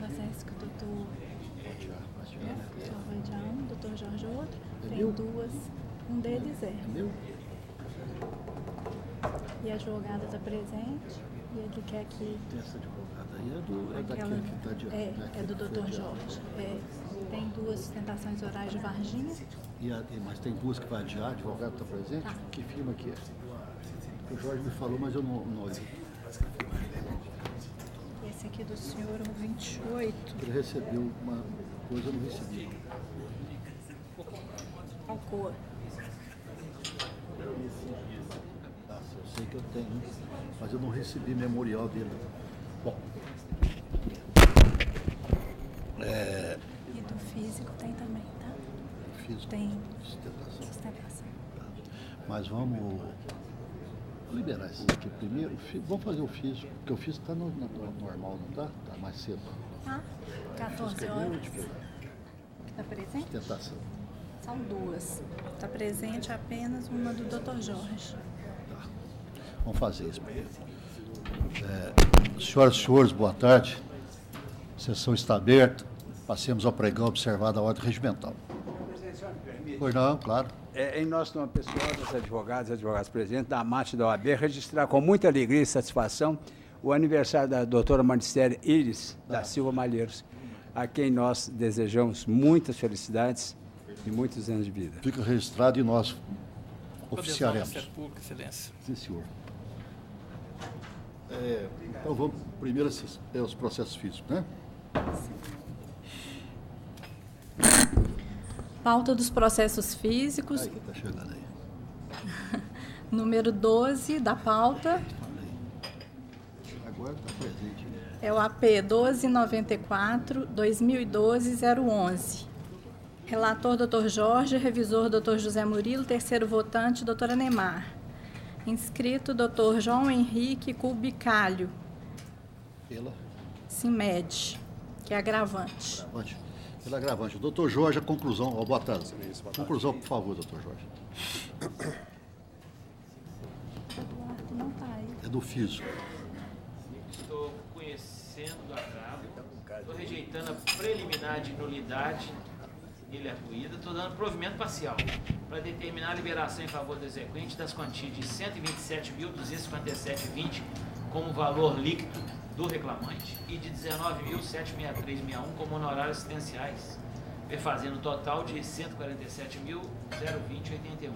processo que o doutor vai adiar um, o doutor Jorge outro. É Tem meu? duas, um deles é. É meu? E a advogada está presente e ele quer que... Essa advogada aí é daquele que está adiante. É do doutor Jorge. Tem duas sustentações orais de Varginha. Mas tem duas que vai adiar, a advogada está presente? Tá. Que firma que é? O Jorge me falou, mas eu não olhei. Esse aqui do senhor, o 28. Ele recebeu uma coisa, eu não recebi. Alcoa. Eu sei que eu tenho, mas eu não recebi memorial dele. Bom. E do físico tem também, tá? Físico. Tem Sustentação. sustentação. Mas vamos liberar esse aqui primeiro. Vamos fazer o físico, porque o físico está no normal, não está? Está mais cedo. Tá? 14 horas. Está presente? Sustentação. São duas. Está presente apenas uma do Dr. Jorge. Tá. Vamos fazer isso primeiro. Senhoras e senhores, boa tarde. A sessão está aberta. Passemos ao pregão observada a ordem regimental. Pois não, claro. Em nosso nome pessoal, dos advogados presentes, da AMAT da OAB, registrar com muita alegria e satisfação o aniversário da doutora Magistéria Iris da Silva Malheiros, a quem nós desejamos muitas felicidades e muitos anos de vida. Fica registrado e nós oficiaremos. Ministério Público, Excelência. Sim, senhor. Então vamos primeiro os processos físicos, né? Pauta dos processos físicos, Aí, está chegando aí. número 12 da pauta, Agora está presente. é o AP 1294-2012-011. Relator, Dr. Jorge, revisor, Dr. José Murilo, terceiro votante, doutora Neymar. Inscrito, Dr. João Henrique Cubicalho, Pela CIMED, que é agravante. agravante. Pela agravante. Doutor Jorge, a conclusão. Boa tarde. Conclusão, por favor, doutor Jorge. Eduardo não está aí. É do físico. Estou conhecendo o agravo, estou rejeitando a preliminar de nulidade ele arguída, estou dando provimento parcial para determinar a liberação em favor do exequente das quantias de R$ 127.257,20 como valor líquido do reclamante e de R$ 19.763,61 como honorários assistenciais, fazendo um total de R$ 147.020,81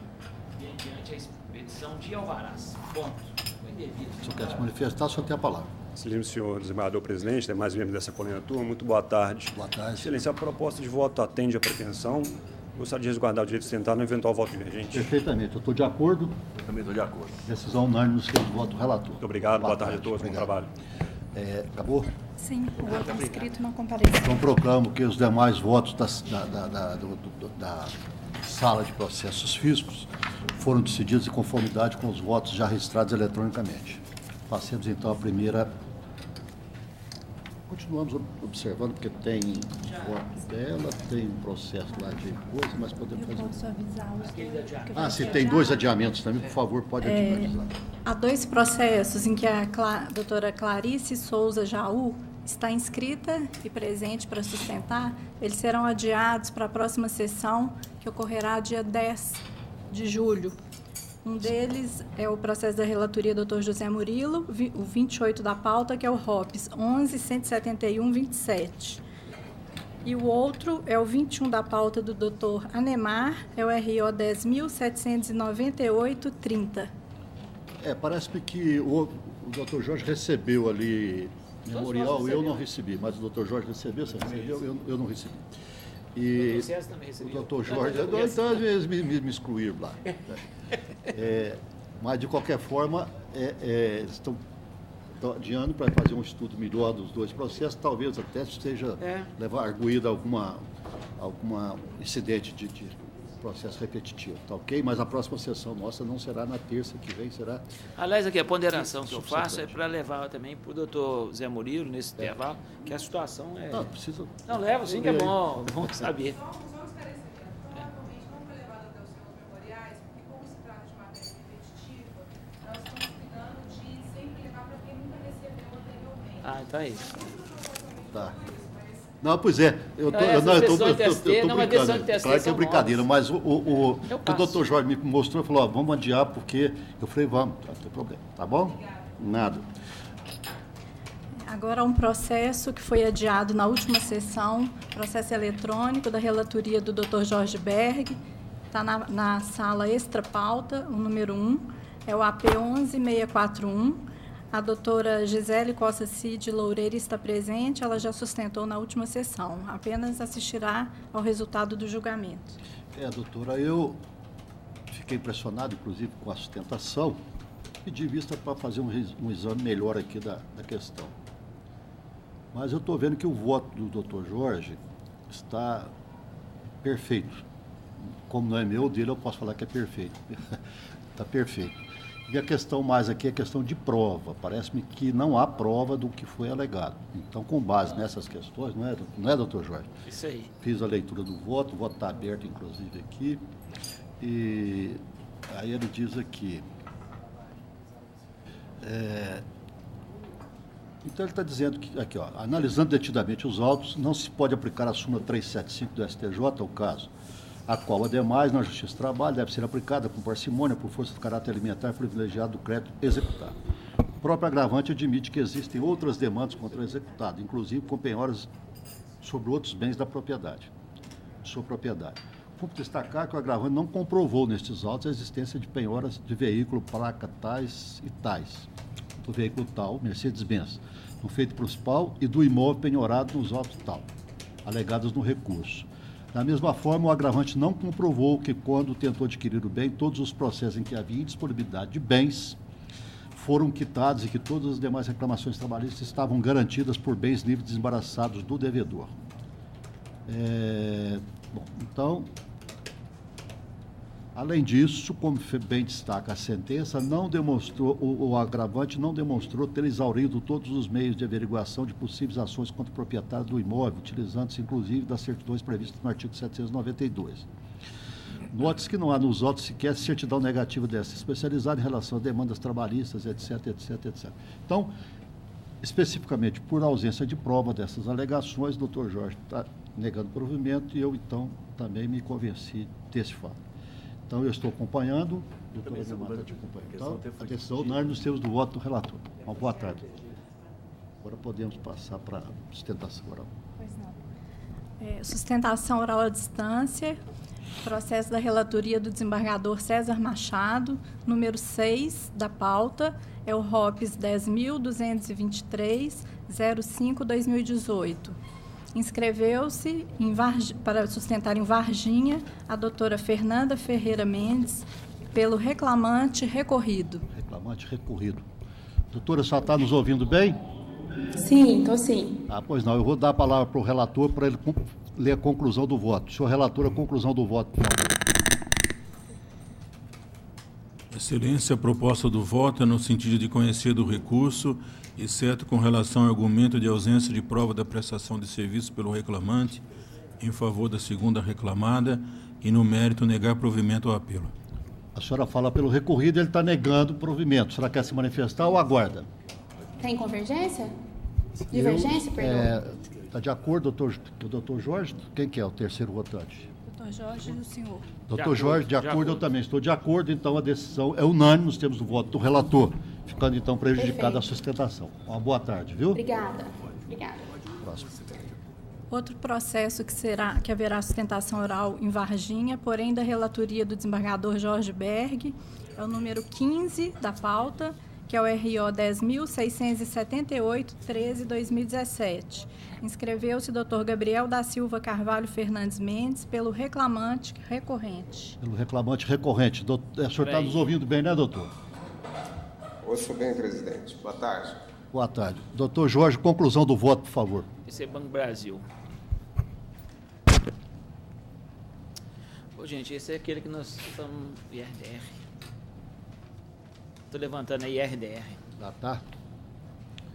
mediante a expedição de alvarás. Ponto. Foi devido. Se o senhor quer se manifestar, o senhor tem a palavra. Excelentíssimo senhor desembargador presidente, demais membros dessa polêmica turma, muito boa tarde. Boa tarde. Excelência, a proposta de voto atende à pretensão. Gostaria de resguardar o direito de sustentar no eventual voto divergente. Perfeitamente. Eu estou de acordo. Eu também estou de acordo. Decisão unânime no segundo voto do relator. Muito obrigado, boa tarde a todos, bom Obrigado. trabalho. Sim, Acabou? o outro inscrito não compareceu. Então proclamo que os demais votos da sala de processos físicos foram decididos em conformidade com os votos já registrados eletronicamente. Passemos então a primeira. Continuamos observando, porque tem voto dela, tem um processo lá de coisa, mas podemos Eu fazer. posso avisar os que vai Se ser tem adiado. dois adiamentos também, por favor, pode avisar. Há dois processos em que a doutora Clarice Souza Jaú está inscrita e presente para sustentar. Eles serão adiados para a próxima sessão, que ocorrerá dia 10 de julho. Um deles é o processo da relatoria do Dr. José Murilo, o 28 da pauta, que é o ROPS 11.171.27. E o outro é o 21 da pauta do Dr. Anemar, é o RO 10.798.30. Parece-me que o doutor Jorge recebeu ali memorial, eu não recebi, mas o doutor Jorge recebeu, você recebeu? Eu não recebi. E O César também recebeu. o doutor Jorge, então às vezes me excluíram lá. Mas, de qualquer forma, eles estão adiando para fazer um estudo melhor dos dois processos, talvez até seja levar arguída alguma incidente de processo repetitivo, tá ok? Mas a próxima sessão nossa não será na terça que vem, será... Aliás, aqui a ponderação que eu faço é para levar também para o doutor Zé Murilo, nesse intervalo, que a situação é... Não, precisa... Não, leva sim, que é bom saber. Só um esclarecimento. Provavelmente não foi levado até os seus memoriais, porque como se trata de matéria repetitiva, nós estamos cuidando de sempre levar para quem nunca recebeu anteriormente. Ah, então é isso. Tá. Não, pois é. Eu estou brincando. Claro que é brincadeira, mas o doutor Jorge me mostrou e falou, vamos adiar, porque eu falei, vamos, não tem problema, tá bom? Nada. Agora um processo que foi adiado na última sessão, processo eletrônico da relatoria do Dr. Jorge Berg, está na sala extra pauta, o número 1, é o AP 11641. A doutora Gisele Costa Cid Loureiro está presente, ela já sustentou na última sessão, apenas assistirá ao resultado do julgamento. Doutora, eu fiquei impressionado, inclusive, com a sustentação, pedi vista para fazer um exame melhor aqui da questão. Mas eu estou vendo que o voto do doutor Jorge está perfeito. Como não é meu, dele eu posso falar que é perfeito. Está perfeito. E a questão mais aqui é a questão de prova. Parece-me que não há prova do que foi alegado. Então, com base nessas questões, não é, doutor Jorge? Isso aí. Fiz a leitura do voto, o voto está aberto, inclusive, aqui. E aí ele diz aqui... Então, ele está dizendo que, aqui, ó, analisando detidamente os autos, não se pode aplicar a súmula 375 do STJ ao caso, a qual, ademais, na Justiça do Trabalho, deve ser aplicada com parcimônia por força do caráter alimentar privilegiado do crédito executado. O próprio agravante admite que existem outras demandas contra o executado, inclusive com penhoras sobre outros bens da propriedade, de sua propriedade. Vamos destacar que o agravante não comprovou nestes autos a existência de penhoras de veículo, placa tais e tais, do veículo tal, Mercedes-Benz, no feito principal e do imóvel penhorado nos autos tal, alegados no recurso. Da mesma forma, o agravante não comprovou que, quando tentou adquirir o bem, todos os processos em que havia indisponibilidade de bens foram quitados e que todas as demais reclamações trabalhistas estavam garantidas por bens livres desembaraçados do devedor. Bom, então, além disso, como bem destaca a sentença, não demonstrou, o agravante não demonstrou ter exaurido todos os meios de averiguação de possíveis ações contra o proprietário do imóvel, utilizando-se inclusive das certidões previstas no artigo 792. Note-se que não há nos autos sequer certidão negativa dessa, especializada em relação a demandas trabalhistas, etc, etc, etc. Então, especificamente por ausência de prova dessas alegações, o doutor Jorge está negando provimento e eu, então, também me convenci desse fato. Então, eu estou acompanhando, o doutor Ademar está te acompanhando. Então, atenção, nós nos temos do voto do relator. Uma boa tarde. Agora podemos passar para a sustentação oral. Pois não. Sustentação oral à distância, processo da relatoria do desembargador César Machado, número 6 da pauta, é o ROPS 10.223.05/2018. Inscreveu-se para sustentar em Varginha a doutora Fernanda Ferreira Mendes, pelo reclamante recorrido. Reclamante recorrido. Doutora, a senhora está nos ouvindo bem? Sim, estou sim. Pois não, eu vou dar a palavra para o relator para ele ler a conclusão do voto. Senhor relator, a conclusão do voto, por favor. Excelência, a proposta do voto é no sentido de conhecer do recurso, exceto com relação ao argumento de ausência de prova da prestação de serviço pelo reclamante em favor da segunda reclamada e, no mérito, negar provimento ao apelo. A senhora fala pelo recorrido, ele está negando o provimento. A senhora quer se manifestar ou aguarda? Tem convergência? Divergência, perdão? Está de acordo, doutor Jorge? Quem que é o terceiro votante? Doutor Jorge e o senhor. Doutor Jorge, de acordo, eu também estou de acordo, então a decisão é unânime, nós temos o voto do relator, ficando então prejudicada a sustentação. Uma boa tarde, viu? Obrigada. Próximo. Outro processo que haverá sustentação oral em Varginha, porém da relatoria do desembargador Jorge Berg, é o número 15 da pauta, que é o RO 10.678.13/2017. Inscreveu-se o Dr. Gabriel da Silva Carvalho Fernandes Mendes pelo reclamante recorrente. Pelo reclamante recorrente. O senhor está nos ouvindo bem, né, doutor? Ouço bem, presidente. Boa tarde. Boa tarde. Doutor Jorge, conclusão do voto, por favor. Esse é Banco Brasil. Ô, gente, esse é aquele que nós estamos IRDR. Estou levantando a IRDR. Tá.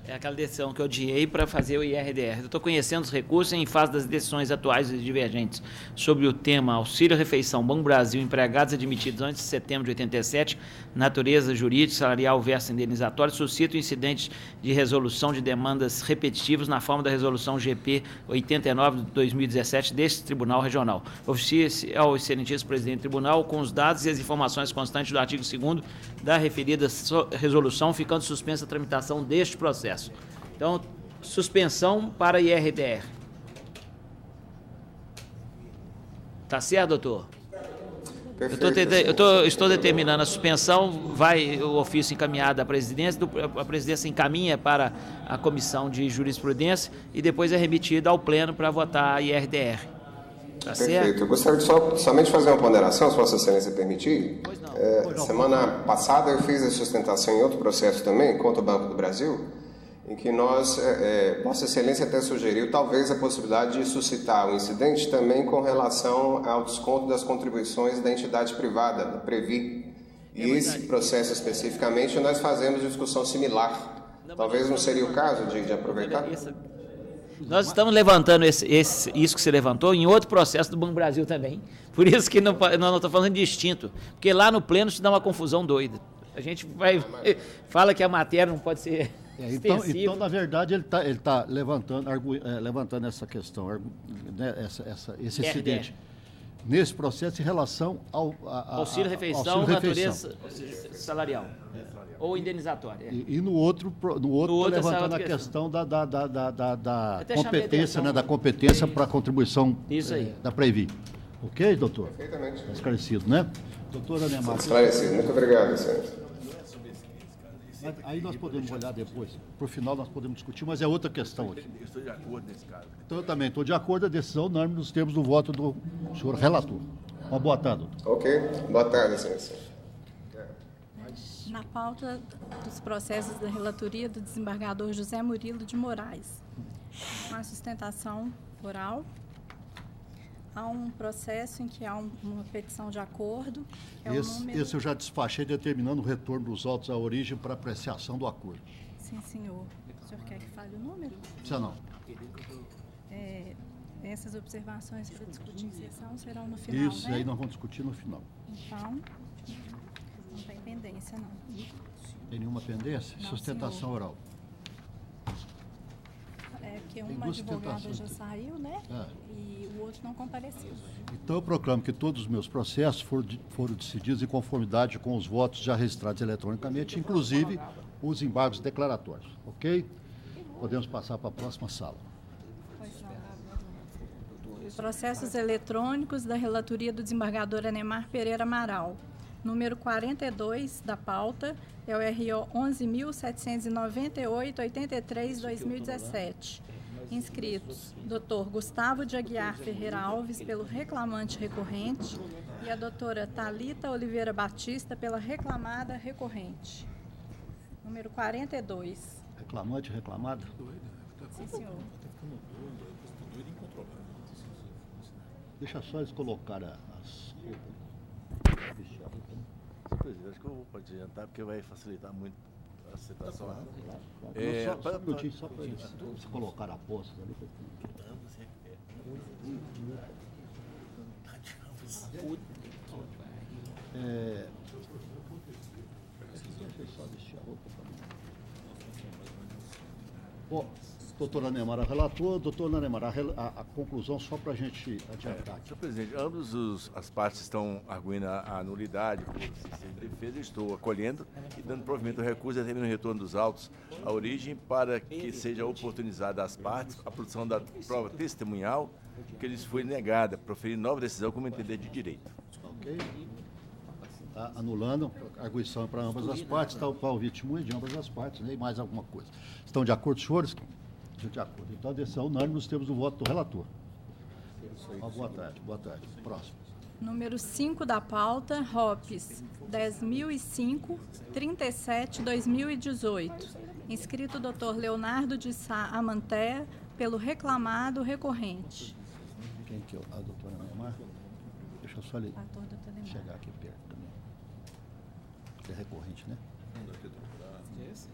É aquela decisão que eu odiei para fazer o IRDR. Eu estou conhecendo os recursos em face das decisões atuais e divergentes sobre o tema auxílio-refeição Banco Brasil, empregados admitidos antes de setembro de 87, natureza jurídica, salarial versus indenizatório, suscita o incidente de resolução de demandas repetitivas na forma da resolução GP 89 de 2017 deste Tribunal Regional. Oficia-se ao excelentíssimo presidente do Tribunal com os dados e as informações constantes do artigo 2º da referida resolução, ficando suspensa a tramitação deste processo. Então, suspensão para IRDR. Tá certo, doutor? Eu estou determinando a suspensão, vai o ofício encaminhado à presidência, a presidência encaminha para a comissão de jurisprudência e depois é remetido ao pleno para votar a IRDR. Tá certo? Perfeito. Eu gostaria de somente fazer uma ponderação, se Vossa Excelência permitir. Pois não. Semana passada eu fiz a sustentação em outro processo também, contra o Banco do Brasil, em que Vossa Excelência até sugeriu talvez a possibilidade de suscitar o incidente também com relação ao desconto das contribuições da entidade privada, da Previ. E esse processo especificamente nós fazemos discussão similar. Talvez não seria o caso de aproveitar? Nós estamos levantando isso que você levantou em outro processo do Banco Brasil também. Por isso que não estamos falando de distinto. Porque lá no pleno se dá uma confusão doida. A gente fala que a matéria não pode ser... Então, na verdade, ele tá levantando essa questão, né, esse incidente, nesse processo em relação ao auxílio-refeição, natureza salarial ou indenizatória. E no outro levantando a questão da competência, né, da competência para a contribuição da Previ. Ok, doutor? Perfeitamente. Está esclarecido, né? Doutora Neymar. Esclarecido. Muito obrigado, excelência. Aí nós podemos olhar depois. Para o final nós podemos discutir, mas é outra questão aqui. Eu estou de acordo nesse caso. Então eu também estou de acordo, a decisão unânime nos termos do voto do senhor relator. Uma boa tarde, doutor. Ok. Boa tarde, excelência. Na pauta dos processos da relatoria do desembargador José Murilo de Moraes, com a sustentação oral, há um processo em que há uma petição de acordo. Esse eu já despachei determinando o retorno dos autos à origem para apreciação do acordo. Sim, senhor. O senhor quer que fale o número? Precisa não. Essas observações para discutir em sessão serão no final, Isso, né? aí nós vamos discutir no final. Então, não tem pendência, não. Tem nenhuma pendência? Não, sustentação senhor. oral. Porque Tem uma duas advogada sustentações. já saiu, né? E o outro não compareceu. Então eu proclamo que todos os meus processos foram decididos em conformidade com os votos já registrados eletronicamente, inclusive os embargos declaratórios. Ok? Podemos passar para a próxima sala. Processos eletrônicos da relatoria do desembargador Anemar Pereira Amaral. Número 42 da pauta é o RO 11.798-83-2017. Inscritos: Dr. Gustavo de Aguiar Ferreira Alves, pelo reclamante recorrente, e a doutora Thalita Oliveira Batista, pela reclamada recorrente. Número 42. Reclamante, reclamada? Sim, senhor. Deixa só eles colocar as roupas. Presidente, acho que eu vou adiantar, porque vai facilitar muito a citação. Só um minutinho, só para eles se colocar a posse ali. Deixa eu só vestir a roupa para mim. Bom, doutora Neymar relator. Doutora Neymar, a conclusão só para a gente adiantar. Senhor presidente, ambas as partes estão arguindo a nulidade por ciência de defesa. Eu estou acolhendo e dando provimento ao recurso, determinando o retorno dos autos à origem para que seja oportunizada às partes a produção da prova testemunhal que lhes foi negada, proferir nova decisão como entender de direito. Ok? Tá anulando a arguição para ambas as partes, está o pau vítima de ambas as partes, né? E mais alguma coisa. Estão de acordo, senhores? De acordo. Então, a decisão unânime nos termos do voto do relator. Boa tarde, boa tarde. Próximo. Número 5 da pauta, ROPS 10.005, 37/2018. Inscrito Dr. Leonardo de Sá Amantea, pelo reclamado recorrente. Quem que é a doutora Neymar? Deixa eu só chegar aqui perto também. Que é recorrente, né? Sim,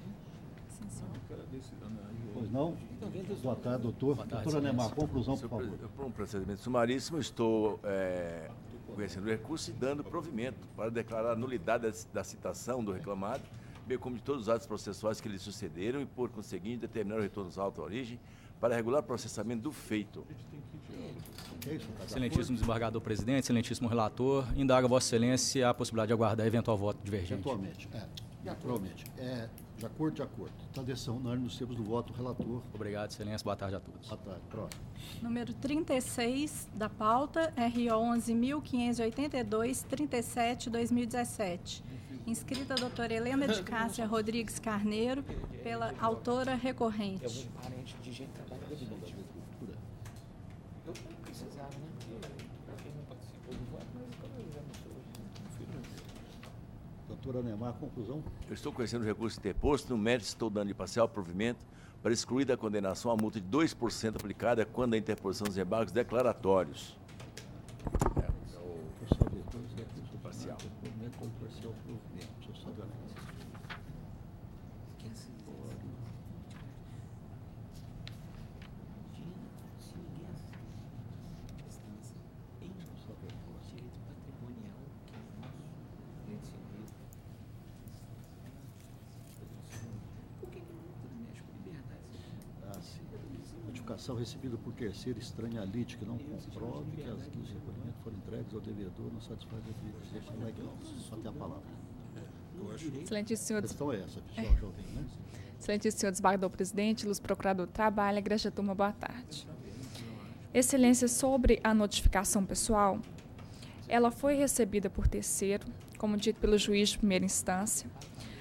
Pois não? Boa tarde, doutor. Doutora Neymar, conclusão, por favor. Por um procedimento sumaríssimo, estou conhecendo o recurso e dando provimento para declarar a nulidade da citação do reclamado, bem como de todos os atos processuais que lhe sucederam e, por conseguinte, determinar o retorno dos autos à origem para regular o processamento do feito. Excelentíssimo desembargador presidente, excelentíssimo relator, indaga Vossa Excelência a possibilidade de aguardar eventual voto divergente. Eventualmente, naturalmente. De acordo, de acordo. Está decisão unânime nos termos do voto, relator. Obrigado, Excelência. Boa tarde a todos. Boa tarde. Próximo. Número 36 da pauta, RO 11.582, 37/2017. Inscrita a doutora Helena de Cássia Rodrigues Carneiro, pela autora recorrente. Doutora Neymar, conclusão. Eu estou conhecendo o recurso interposto, no mérito estou dando de parcial provimento para excluir da condenação a multa de 2% aplicada quando a interposição dos embargos declaratórios. Parcial. Notificação recebida por terceiro estranha a lite que não comprove que as guias de recolhimento foram entregues ao devedor, não satisfaz a exigência legal. Só tem a palavra. Excelentíssimo senhor. A questão é essa, pessoal, jovem, né? Excelentíssimo senhor desembargador presidente, Luz Procurador do Trabalho, Igreja Turma, boa tarde. Excelência, sobre a notificação pessoal, ela foi recebida por terceiro, como dito pelo juiz de primeira instância,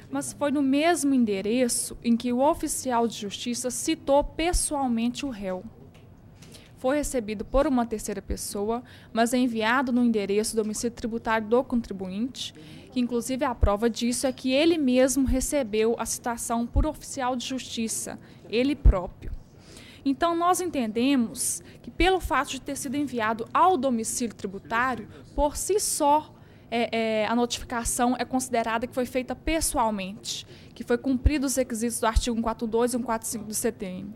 mas foi no mesmo endereço em que o oficial de justiça citou pessoalmente o réu. Foi recebido por uma terceira pessoa, mas é enviado no endereço do domicílio tributário do contribuinte, que inclusive a prova disso é que ele mesmo recebeu a citação por oficial de justiça, ele próprio. Então, nós entendemos que pelo fato de ter sido enviado ao domicílio tributário, por si só, a notificação é considerada que foi feita pessoalmente, que foi cumprido os requisitos do artigo 142 e 145 do CTM.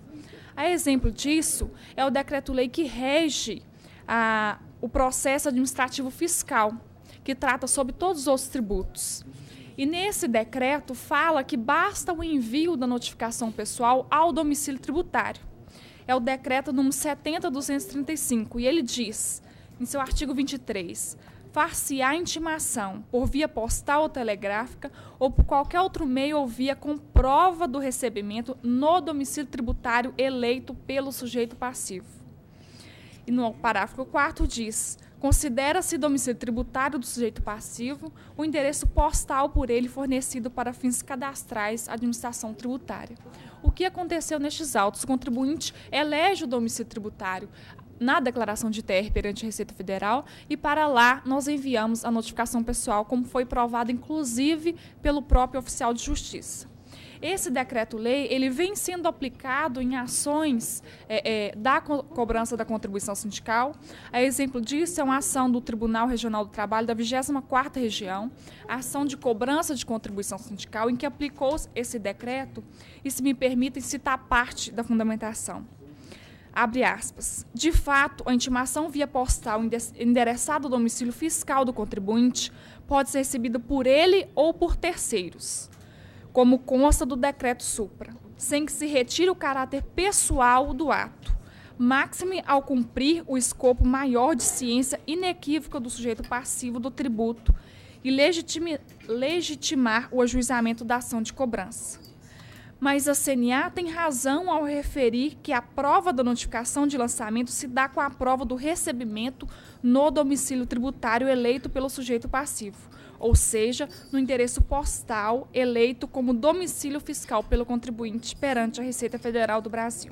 A exemplo disso é o decreto-lei que rege o processo administrativo fiscal, que trata sobre todos os outros tributos. E nesse decreto fala que basta o envio da notificação pessoal ao domicílio tributário. É o decreto número 70.235, e ele diz, em seu artigo 23, far-se-á intimação por via postal ou telegráfica ou por qualquer outro meio ou via com prova do recebimento no domicílio tributário eleito pelo sujeito passivo. E no parágrafo 4º diz, considera-se domicílio tributário do sujeito passivo o endereço postal por ele fornecido para fins cadastrais à administração tributária. O que aconteceu nestes autos? O contribuinte elege o domicílio tributário na declaração de TR perante a Receita Federal e para lá nós enviamos a notificação pessoal, como foi provado inclusive pelo próprio oficial de justiça. Esse decreto-lei ele vem sendo aplicado em ações da cobrança da contribuição sindical. A exemplo disso é uma ação do Tribunal Regional do Trabalho da 24ª Região, a ação de cobrança de contribuição sindical, em que aplicou esse decreto, e se me permitem citar parte da fundamentação. Abre aspas. De fato, a intimação via postal endereçada ao domicílio fiscal do contribuinte pode ser recebida por ele ou por terceiros, como consta do decreto supra, sem que se retire o caráter pessoal do ato, máxime ao cumprir o escopo maior de ciência inequívoca do sujeito passivo do tributo e legitimar o ajuizamento da ação de cobrança. Mas a CNA tem razão ao referir que a prova da notificação de lançamento se dá com a prova do recebimento no domicílio tributário eleito pelo sujeito passivo, ou seja, no endereço postal eleito como domicílio fiscal pelo contribuinte perante a Receita Federal do Brasil.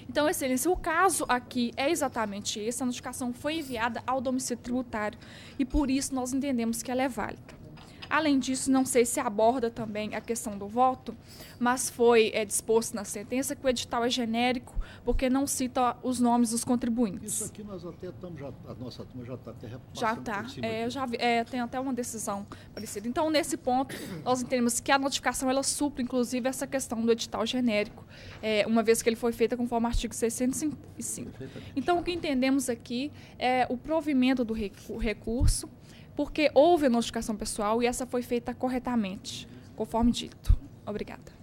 Então, Excelência, o caso aqui é exatamente esse, a notificação foi enviada ao domicílio tributário e por isso nós entendemos que ela é válida. Além disso, não sei se aborda também a questão do voto, mas foi disposto na sentença que o edital é genérico porque não cita os nomes dos contribuintes. Isso aqui nós até estamos, a nossa turma já está até repassando. Já está. Eu já vi, tem até uma decisão parecida. Então, nesse ponto, nós entendemos que a notificação ela supre, inclusive, essa questão do edital genérico, uma vez que ele foi feito conforme o artigo 605. Então, o que entendemos aqui é o provimento do recurso, porque houve a notificação pessoal e essa foi feita corretamente, conforme dito. Obrigada.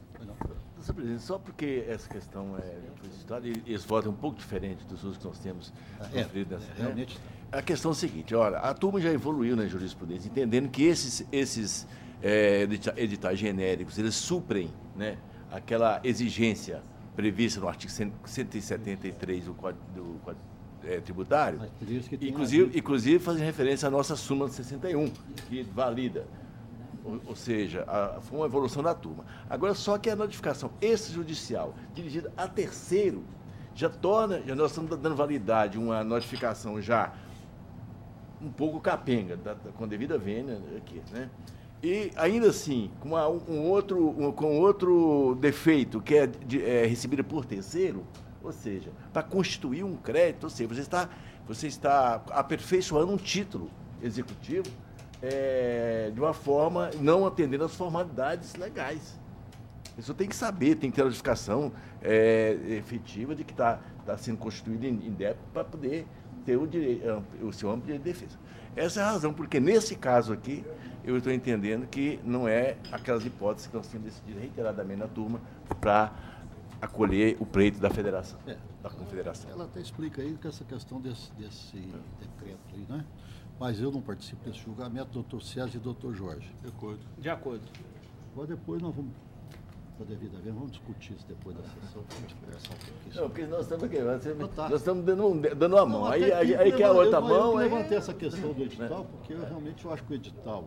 Senhor presidente, só porque essa questão foi citada, e esse voto é um pouco diferente dos outros que nós temos sofrido nessa realmente. A questão é a seguinte, olha, a turma já evoluiu na jurisprudência, entendendo que esses editais genéricos, eles suprem, né, aquela exigência prevista no artigo 173 do Código tributário, inclusive fazem referência à nossa súmula 61, que valida, ou seja, foi uma evolução da turma. Agora, só que a notificação extrajudicial dirigida a terceiro nós estamos dando validade, uma notificação já um pouco capenga, com devida vênia aqui, né? E ainda assim, com outro defeito, que é recebida por terceiro, ou seja, para constituir um crédito, ou seja, você está aperfeiçoando um título executivo de uma forma não atendendo às formalidades legais. Isso tem que saber, tem que ter a notificação efetiva de que está sendo constituído em débito para poder ter o seu âmbito de defesa. Essa é a razão, porque nesse caso aqui, eu estou entendendo que não é aquelas hipóteses que nós tínhamos decidido reiteradamente na turma para acolher o pleito da federação, da confederação. Ela até explica aí que essa questão desse decreto aí, né? Mas eu não participo desse julgamento, doutor César e doutor Jorge. De acordo. De acordo. Agora depois nós vamos, com a devida vez, vamos discutir isso depois da sessão, para a gente conversar um pouquinho. Não, porque nós estamos aqui, nós estamos dando a mão, aí que a outra mão... Eu levantei essa questão do edital, porque eu realmente acho que o edital...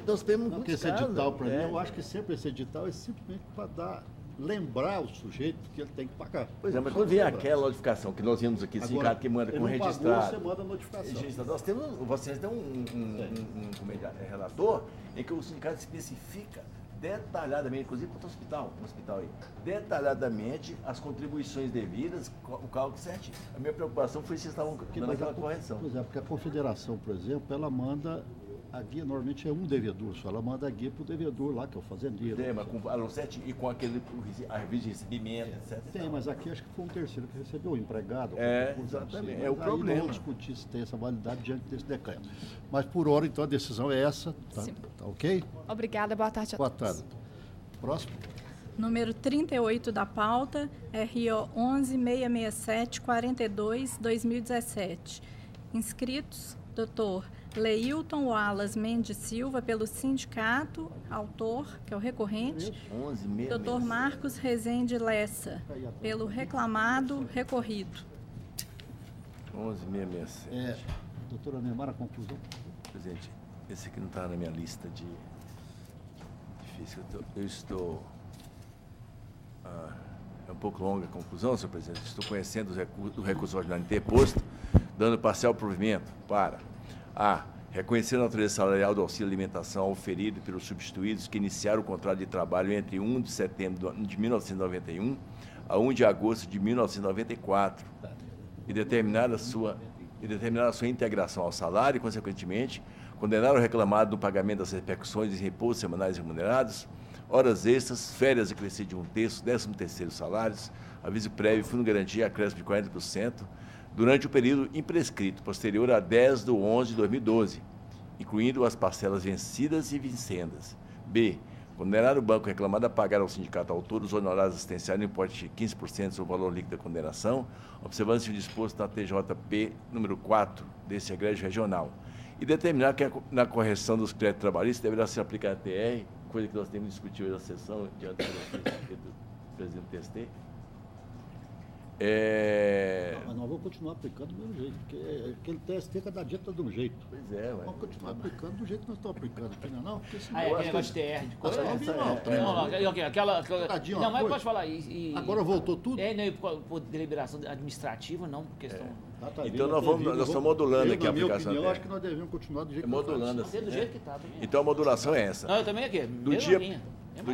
Nós temos porque esse edital, para mim, eu acho que sempre esse edital é simplesmente para lembrar o sujeito que ele tem que pagar. Pois é, mas quando vem aquela notificação que nós vimos aqui, esse cara que manda com registrado... Você manda a notificação. Nós temos, vocês têm um relator em que o sindicato especifica detalhadamente, inclusive para o hospital aí, detalhadamente as contribuições devidas, o cálculo certinho. A minha preocupação foi se vocês estavam dando aquela correção. Pois é, porque a confederação, por exemplo, ela manda a guia, normalmente é um devedor só, ela manda a guia para o devedor lá, que é o fazendeiro. Tem, mas com valor certinho e com aquele aviso de recebimento, etc. Tem, mas aqui acho que foi um terceiro que recebeu, o empregado. Exatamente, é o problema. Não vamos discutir se tem essa validade diante desse decreto. Mas por hora, então, a decisão é essa, tá ok? Obrigada, boa tarde a todos. Boa tarde. Próximo. Número 38 da pauta, RO 11-667-42-2017. Inscritos, doutor Leilton Wallace Mendes Silva, pelo sindicato, autor, que é o recorrente. Doutor Marcos Rezende Lessa, pelo reclamado, recorrido. 11.667. Doutora Neymar, a conclusão. Presidente, esse aqui não está na minha lista de difícil. Eu estou... é um pouco longa a conclusão, senhor presidente. Estou conhecendo o recurso ordinário interposto, dando parcial provimento para a reconhecer a natureza salarial do auxílio alimentação auferido pelos substituídos que iniciaram o contrato de trabalho entre 1 de setembro de 1991 a 1 de agosto de 1994 e determinar a sua integração ao salário e, consequentemente, condenar o reclamado no pagamento das repercussões e repousos semanais remunerados, horas extras, férias acrescidas de 1/3, 13º salários, aviso prévio, fundo de garantia, acréscimo de 40%, durante o período imprescrito, posterior a 10 de 11 de 2012, incluindo as parcelas vencidas e vincendas. B. Condenar o banco reclamado a pagar ao sindicato autor os honorários assistenciais no importe de 15% sobre o valor líquido da condenação, observando-se o disposto na TJP número 4 desse egrégio regional. E determinar que na correção dos créditos trabalhistas deverá ser aplicada a TR, coisa que nós temos discutido na sessão diante do presidente TST. Mas nós vamos vamos continuar aplicando do mesmo jeito, porque aquele TST cada dia está de um jeito. Pois é, ué. Vamos continuar aplicando do jeito que nós estamos aplicando aqui, não? Porque senão Aquele negócio de TR de coisa. Não, mas pode falar. Agora voltou tudo? Por deliberação administrativa, não por questão. Então nós estamos modulando aqui a aplicação. Eu acho que nós devemos continuar do jeito que modulando assim. Do jeito que está. Então a modulação é essa. Não, eu também aqui. Do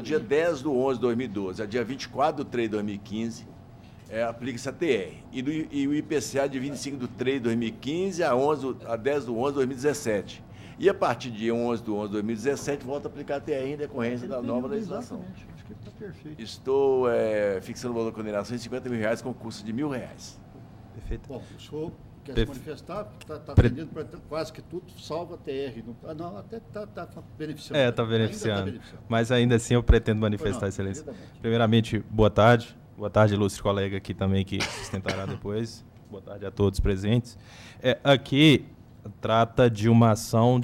dia 10 de 11 de 2012 a dia 24 de 3 de 2015, aplica-se a TR. E o IPCA de 25 de 3 de 2015 a 10 de 11 de 2017. E a partir de 11 de 11 de 2017, volta a aplicar a TR em decorrência da nova legislação. Exatamente, acho que está perfeito. Estou fixando o valor da condenação em R$50 mil com custo de R$1.000. Perfeito. Bom, o senhor quer se manifestar, está atendendo para quase que tudo, salva a TR. Não, até está beneficiando. Está beneficiando. Mas ainda assim eu pretendo manifestar, Excelência. Primeiramente, boa tarde. Boa tarde, ilustre colega aqui também que sustentará depois. Boa tarde a todos presentes. Aqui trata de uma ação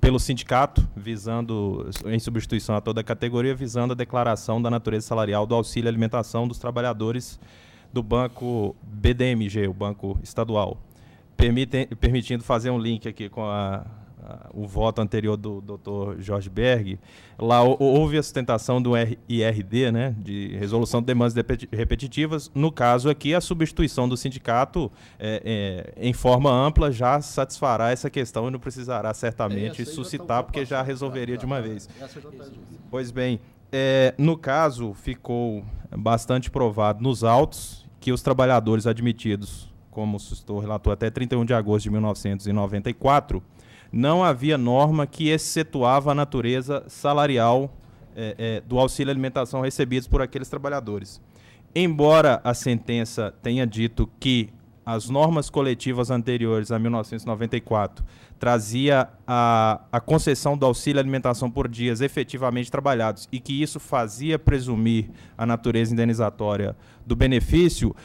pelo sindicato, visando, em substituição a toda a categoria, visando a declaração da natureza salarial do auxílio alimentação dos trabalhadores do Banco BDMG, o Banco Estadual, permitindo fazer um link aqui com o voto anterior do Dr. Jorge Berg. Lá houve a sustentação do IRD, né, de resolução de demandas repetitivas. No caso aqui, a substituição do sindicato em forma ampla já satisfará essa questão e não precisará certamente suscitar, porque já resolveria de uma vez. Pois bem, no caso, ficou bastante provado nos autos que os trabalhadores admitidos, como o relator, até 31 de agosto de 1994, não havia norma que excetuava a natureza salarial do auxílio alimentação recebidos por aqueles trabalhadores. Embora a sentença tenha dito que as normas coletivas anteriores a 1994 trazia a concessão do auxílio alimentação por dias efetivamente trabalhados e que isso fazia presumir a natureza indenizatória do benefício,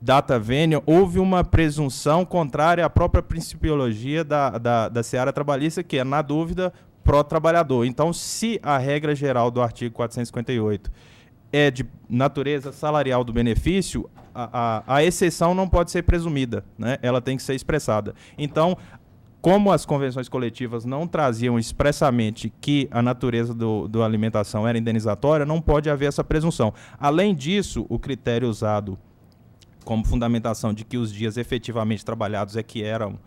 data vênia, houve uma presunção contrária à própria principiologia da seara trabalhista, que é, na dúvida, pró-trabalhador. Então, se a regra geral do artigo 458 é de natureza salarial do benefício, a exceção não pode ser presumida, né? Ela tem que ser expressada. Então, como as convenções coletivas não traziam expressamente que a natureza do alimentação era indenizatória, não pode haver essa presunção. Além disso, o critério usado como fundamentação de que os dias efetivamente trabalhados que eram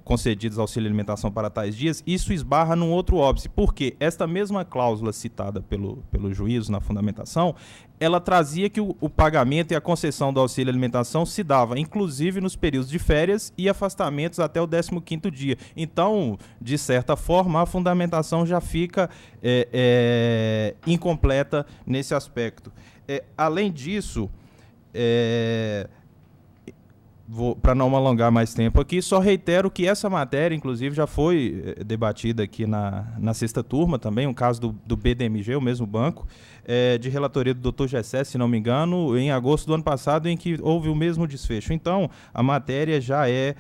concedidos auxílio alimentação para tais dias, isso esbarra num outro óbice, porque esta mesma cláusula citada pelo juízo na fundamentação, ela trazia que o pagamento e a concessão do auxílio alimentação se dava, inclusive, nos períodos de férias e afastamentos até o 15º dia. Então, de certa forma, a fundamentação já fica incompleta nesse aspecto. Além disso, para não me alongar mais tempo aqui, só reitero que essa matéria, inclusive, já foi debatida aqui na sexta turma também, um caso do BDMG, o mesmo banco, de relatoria do Dr. Gessé, se não me engano, em agosto do ano passado, em que houve o mesmo desfecho. Então, a matéria já é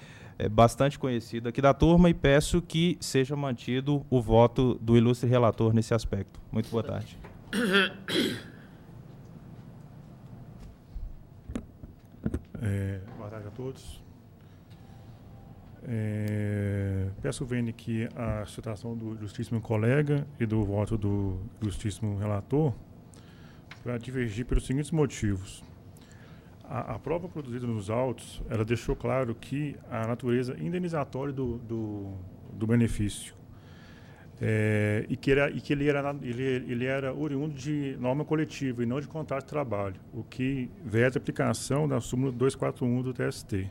bastante conhecida aqui da turma e peço que seja mantido o voto do ilustre relator nesse aspecto. Muito boa tarde. Boa tarde a todos. Peço vendo que a citação do justíssimo colega e do voto do justíssimo relator para divergir pelos seguintes motivos. A prova produzida nos autos, ela deixou claro que a natureza indenizatória do benefício e que ele era oriundo de norma coletiva e não de contrato de trabalho, o que veta a aplicação da súmula 241 do TST.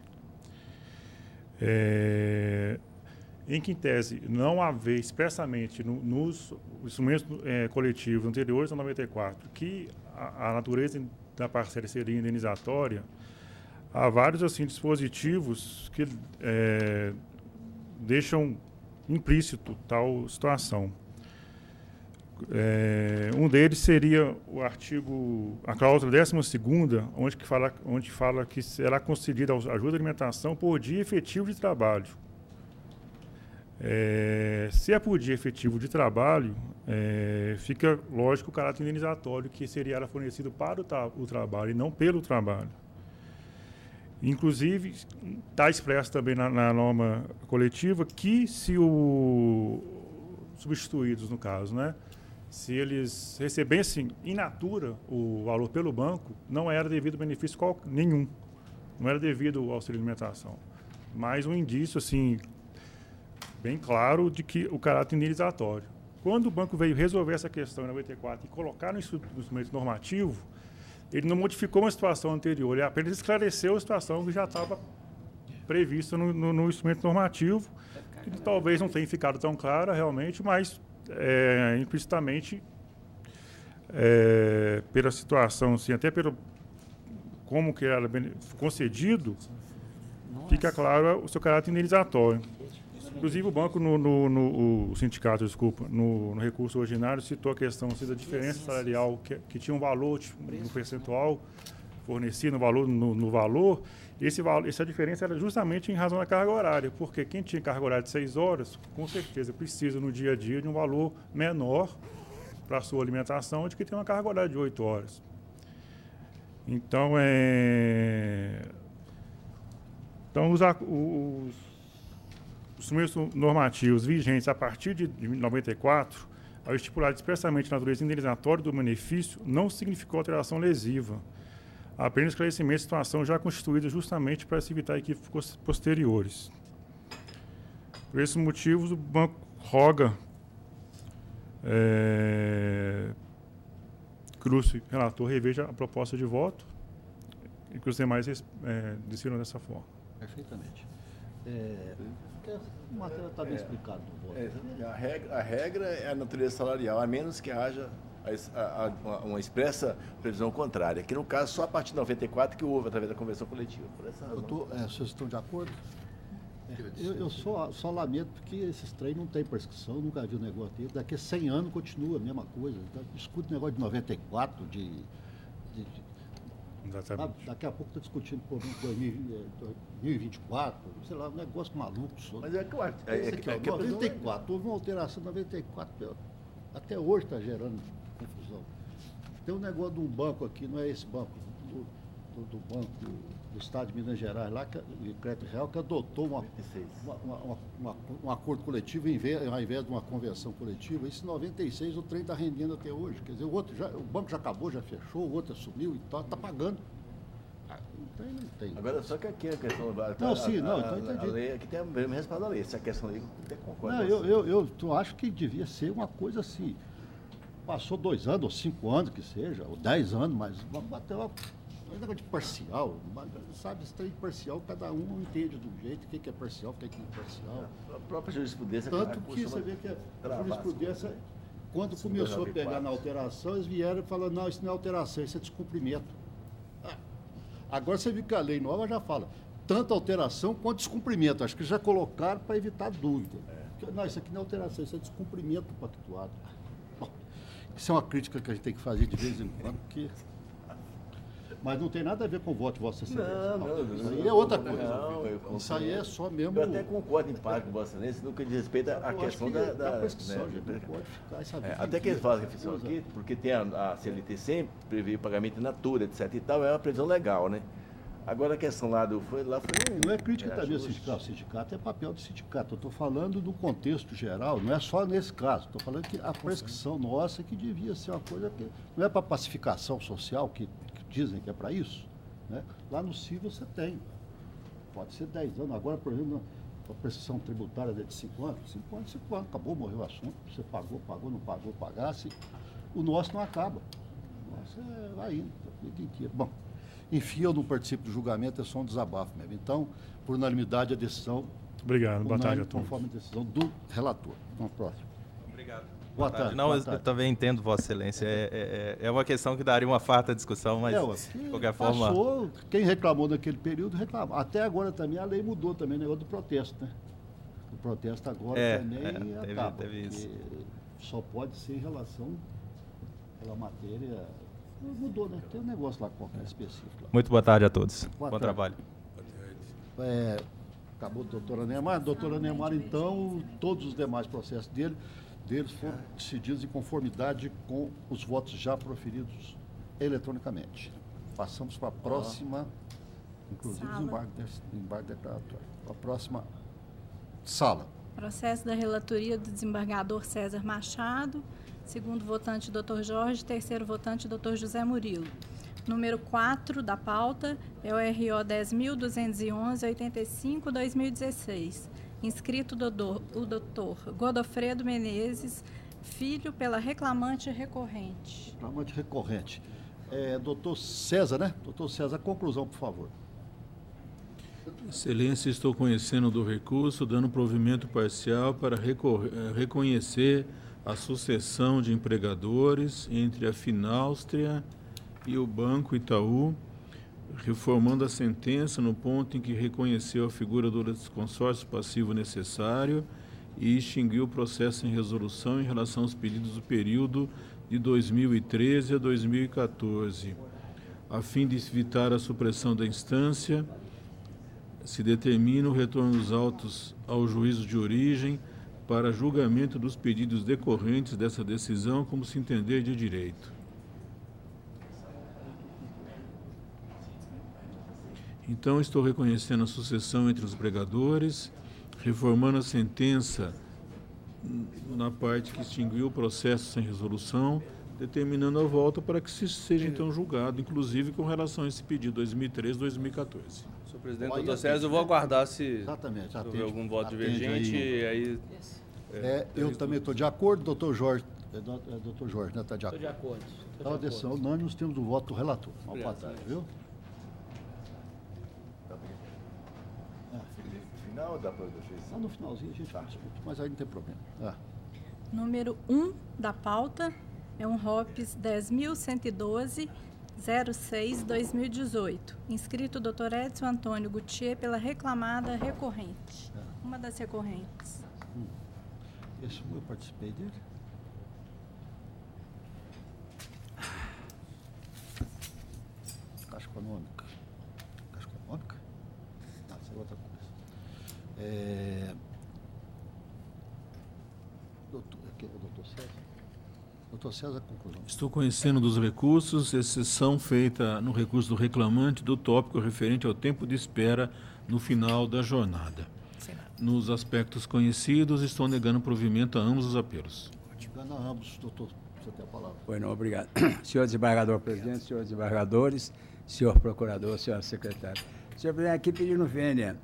Em que, em tese, não haver expressamente nos instrumentos coletivos anteriores a 94 que a natureza da parcela seria indenizatória, há vários dispositivos que deixam implícito tal situação. Um deles seria a cláusula 12ª, onde fala que será concedida ajuda de alimentação por dia efetivo de trabalho. Se é por dia efetivo de trabalho, fica lógico o caráter indenizatório, que seria fornecido para o trabalho e não pelo trabalho. Inclusive, está expresso também na norma coletiva que se os substituídos, no caso, né, se eles recebessem in natura o valor pelo banco, não era devido benefício nenhum. Não era devido ao auxílio alimentação. Mas um indício, assim, bem claro de que o caráter indenizatório. Quando o banco veio resolver essa questão em 94 e colocar no instrumento normativo, ele não modificou uma situação anterior, ele apenas esclareceu a situação que já estava prevista no instrumento normativo, que talvez não tenha ficado tão clara realmente, mas implicitamente, pela situação, assim, até pelo como que era concedido, fica claro o seu caráter indenizatório. Inclusive, o banco, o sindicato, desculpa, no recurso ordinário, citou a questão assim, da diferença salarial, que tinha um valor no percentual fornecido, no valor. Essa diferença era justamente em razão da carga horária, porque quem tinha carga horária de 6 horas, com certeza precisa no dia a dia de um valor menor para a sua alimentação do que tem uma carga horária de 8 horas. Então, os instrumentos normativos vigentes a partir de 94, ao estipular expressamente a natureza indenizatória do benefício, não significou alteração lesiva, apenas esclarecimento de situação já constituída justamente para se evitar equívocos posteriores. Por esses motivos, o banco roga que o relator reveja a proposta de voto e que os demais decidam dessa forma. Perfeitamente. A matéria está bem explicada no voto. A regra é a natureza salarial, a menos que haja uma expressa previsão contrária, que no caso só a partir de 94 que houve através da convenção coletiva. Por essa razão. Vocês estão de acordo? Eu só lamento porque esses trem não tem prescrição, nunca vi um negócio dele. Daqui a 100 anos continua a mesma coisa. Discute o negócio de 94, daqui a pouco está discutindo por 2024, sei lá, um negócio maluco. Mas é claro. 94, houve uma alteração em 94, até hoje está gerando confusão. Tem um negócio de um banco aqui, não é esse banco, do Banco do Estado de Minas Gerais, lá, de Crédito Real, que adotou um acordo coletivo ao invés de uma convenção coletiva. Isso em 96 o trem está rendendo até hoje. Quer dizer, o banco já acabou, já fechou, o outro assumiu e tal, está pagando. Não tem. Agora, só que aqui a questão... A lei aqui tem o mesmo respaldo da lei. Essa questão aí tem concordo. Eu acho que devia ser uma coisa assim. Passou 2 anos, ou 5 anos que seja, ou 10 anos, mas vamos bater uma... Um negócio de parcial, sabe, esse trem de parcial, cada um entende de um jeito, o que é parcial, o que não é parcial. A própria jurisprudência... Tanto que você vê que a jurisprudência, quando começou a pegar na alteração, eles vieram e falaram, não, isso não é alteração, isso é descumprimento. Agora você viu que a lei nova já fala, tanto alteração quanto descumprimento. Acho que já colocaram para evitar dúvida. Não, isso aqui não é alteração, isso é descumprimento pactuado. Bom, isso é uma crítica que a gente tem que fazer de vez em quando, porque... Mas não tem nada a ver com o voto de Vossa Excelência. Não, isso aí é outra coisa. Isso aí é só mesmo... Eu até concordo em parte com Vossa Excelência, no que diz respeito à questão da prescrição. Não pode ficar essa vida. Até que eles fazem reflexão aqui, porque tem a CLT sempre prevê pagamento in natura, etc. e tal, é uma previsão legal, né? Agora a questão lá foi não é crítica também ao sindicato. O sindicato é papel do sindicato. Eu estou falando do contexto geral, não é só nesse caso. Estou falando que a prescrição nossa que devia ser uma coisa que não é para pacificação social, que dizem que é para isso. Né? Lá no CIV você tem. Pode ser 10 anos. Agora, por exemplo, a prescrição tributária é de 5 anos. 5 anos, acabou, morreu o assunto. Você pagou, não pagou, pagasse. O nosso não acaba. O nosso vai indo. Bom, enfim, eu não participo do julgamento, é só um desabafo mesmo. Então, por unanimidade, a decisão... Obrigado, boa tarde a todos. Conforme a decisão do relator. Vamos ao próximo. Obrigado. Boa tarde. Não, eu também entendo, Vossa Excelência. É uma questão que daria uma farta discussão, mas de qualquer forma... Passou, quem reclamou naquele período, reclamou. Até agora também a lei mudou também, o negócio do protesto, né? O protesto agora também acaba. Teve isso. Só pode ser em relação à matéria... Mudou, né? Tem um negócio lá qualquer específico. Lá. Muito boa tarde a todos. Bom trabalho. Acabou a doutora Neymar. Doutora Neymar, então, todos os demais processos deles foram decididos em conformidade com os votos já proferidos eletronicamente. Passamos para a próxima Inclusive, desembarque declaratório. A próxima sala. Processo da relatoria do desembargador César Machado, segundo votante, Dr. Jorge, terceiro votante, Dr. José Murilo. Número 4 da pauta é o RO 10.211-85-2016. Inscrito o Dr. Godofredo Menezes, filho, pela reclamante recorrente. Reclamante recorrente. Doutor César, né? Doutor César, conclusão, por favor. Excelência, estou conhecendo do recurso, dando provimento parcial para reconhecer a sucessão de empregadores entre a Fináustria e o Banco Itaú, reformando a sentença no ponto em que reconheceu a figura do consórcio passivo necessário e extinguiu o processo em resolução em relação aos pedidos do período de 2013 a 2014. A fim de evitar a supressão da instância, se determina o retorno dos autos ao juízo de origem para julgamento dos pedidos decorrentes dessa decisão, como se entender de direito. Então, estou reconhecendo a sucessão entre os empregadores, reformando a sentença na parte que extinguiu o processo sem resolução, determinando a volta para que seja então julgado, inclusive com relação a esse pedido 2013-2014. Senhor presidente, doutor César, eu vou aguardar se exatamente, houver algum voto divergente. Aí, eu também estou de acordo, doutor Jorge. Doutor Jorge, né? Está de acordo. Estou de acordo. Então, a decisão unânime, nós temos o voto do relator. Uma boa tarde, viu? Final da no finalzinho a gente discute, mas aí não tem problema. Número 1 da pauta é um ROPS 10.112-06-2018. Inscrito o Dr. Edson Antônio Gutierrez pela reclamada recorrente. Uma das recorrentes. Esse eu participei dele. Caixa Econômica. Caixa Econômica? Não, isso é outra coisa. Doutor César. Doutor César, conclusão. Estou conhecendo dos recursos, exceção feita no recurso do reclamante do tópico referente ao tempo de espera no final da jornada. Nos aspectos conhecidos, estou negando provimento a ambos os apelos. Negando a ambos, doutor. Você tem a palavra. Bueno, obrigado. Senhor desembargador presidente, senhores desembargadores, senhor procurador, senhora secretária. Senhor presidente, aqui pedindo vênia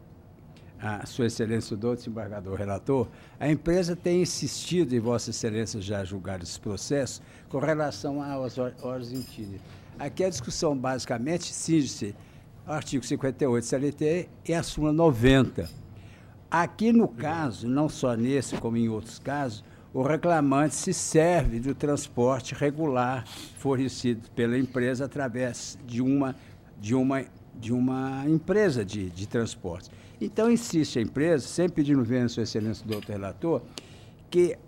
a Sua Excelência o doutor desembargador relator, a empresa tem insistido em Vossa Excelência já julgar esse processo com relação às horas incididas. Aqui a discussão basicamente cinge-se ao artigo 58 CLT e a súmula 90. Aqui no caso, não só nesse como em outros casos, o reclamante se serve do transporte regular fornecido pela empresa através de uma empresa de transporte. Então, insiste a empresa, sempre pedindo vênia, Sua Excelência, do doutor relator, que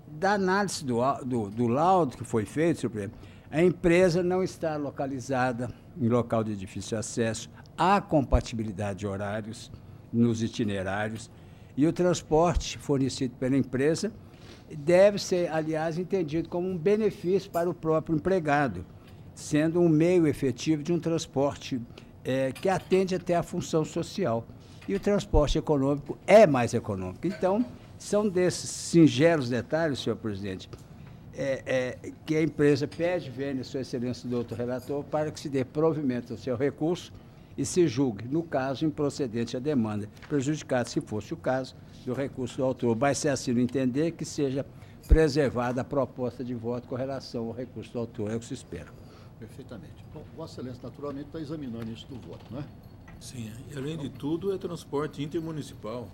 da análise do laudo que foi feito, senhor presidente, a empresa não está localizada em local de difícil acesso, há compatibilidade de horários nos itinerários e o transporte fornecido pela empresa deve ser, aliás, entendido como um benefício para o próprio empregado, sendo um meio efetivo de um transporte que atende até a função social. E o transporte econômico é mais econômico. Então, são desses singelos detalhes, senhor presidente, que a empresa pede vênia, Sua Excelência do doutor relator, para que se dê provimento ao seu recurso e se julgue, no caso, improcedente a demanda, prejudicado, se fosse o caso, do recurso do autor. Vai ser assim no entender que seja preservada a proposta de voto com relação ao recurso do autor, é o que se espera. Perfeitamente. Bom, Vossa Excelência, naturalmente, está examinando isso do voto, não é? Sim, e além de tudo, é transporte intermunicipal.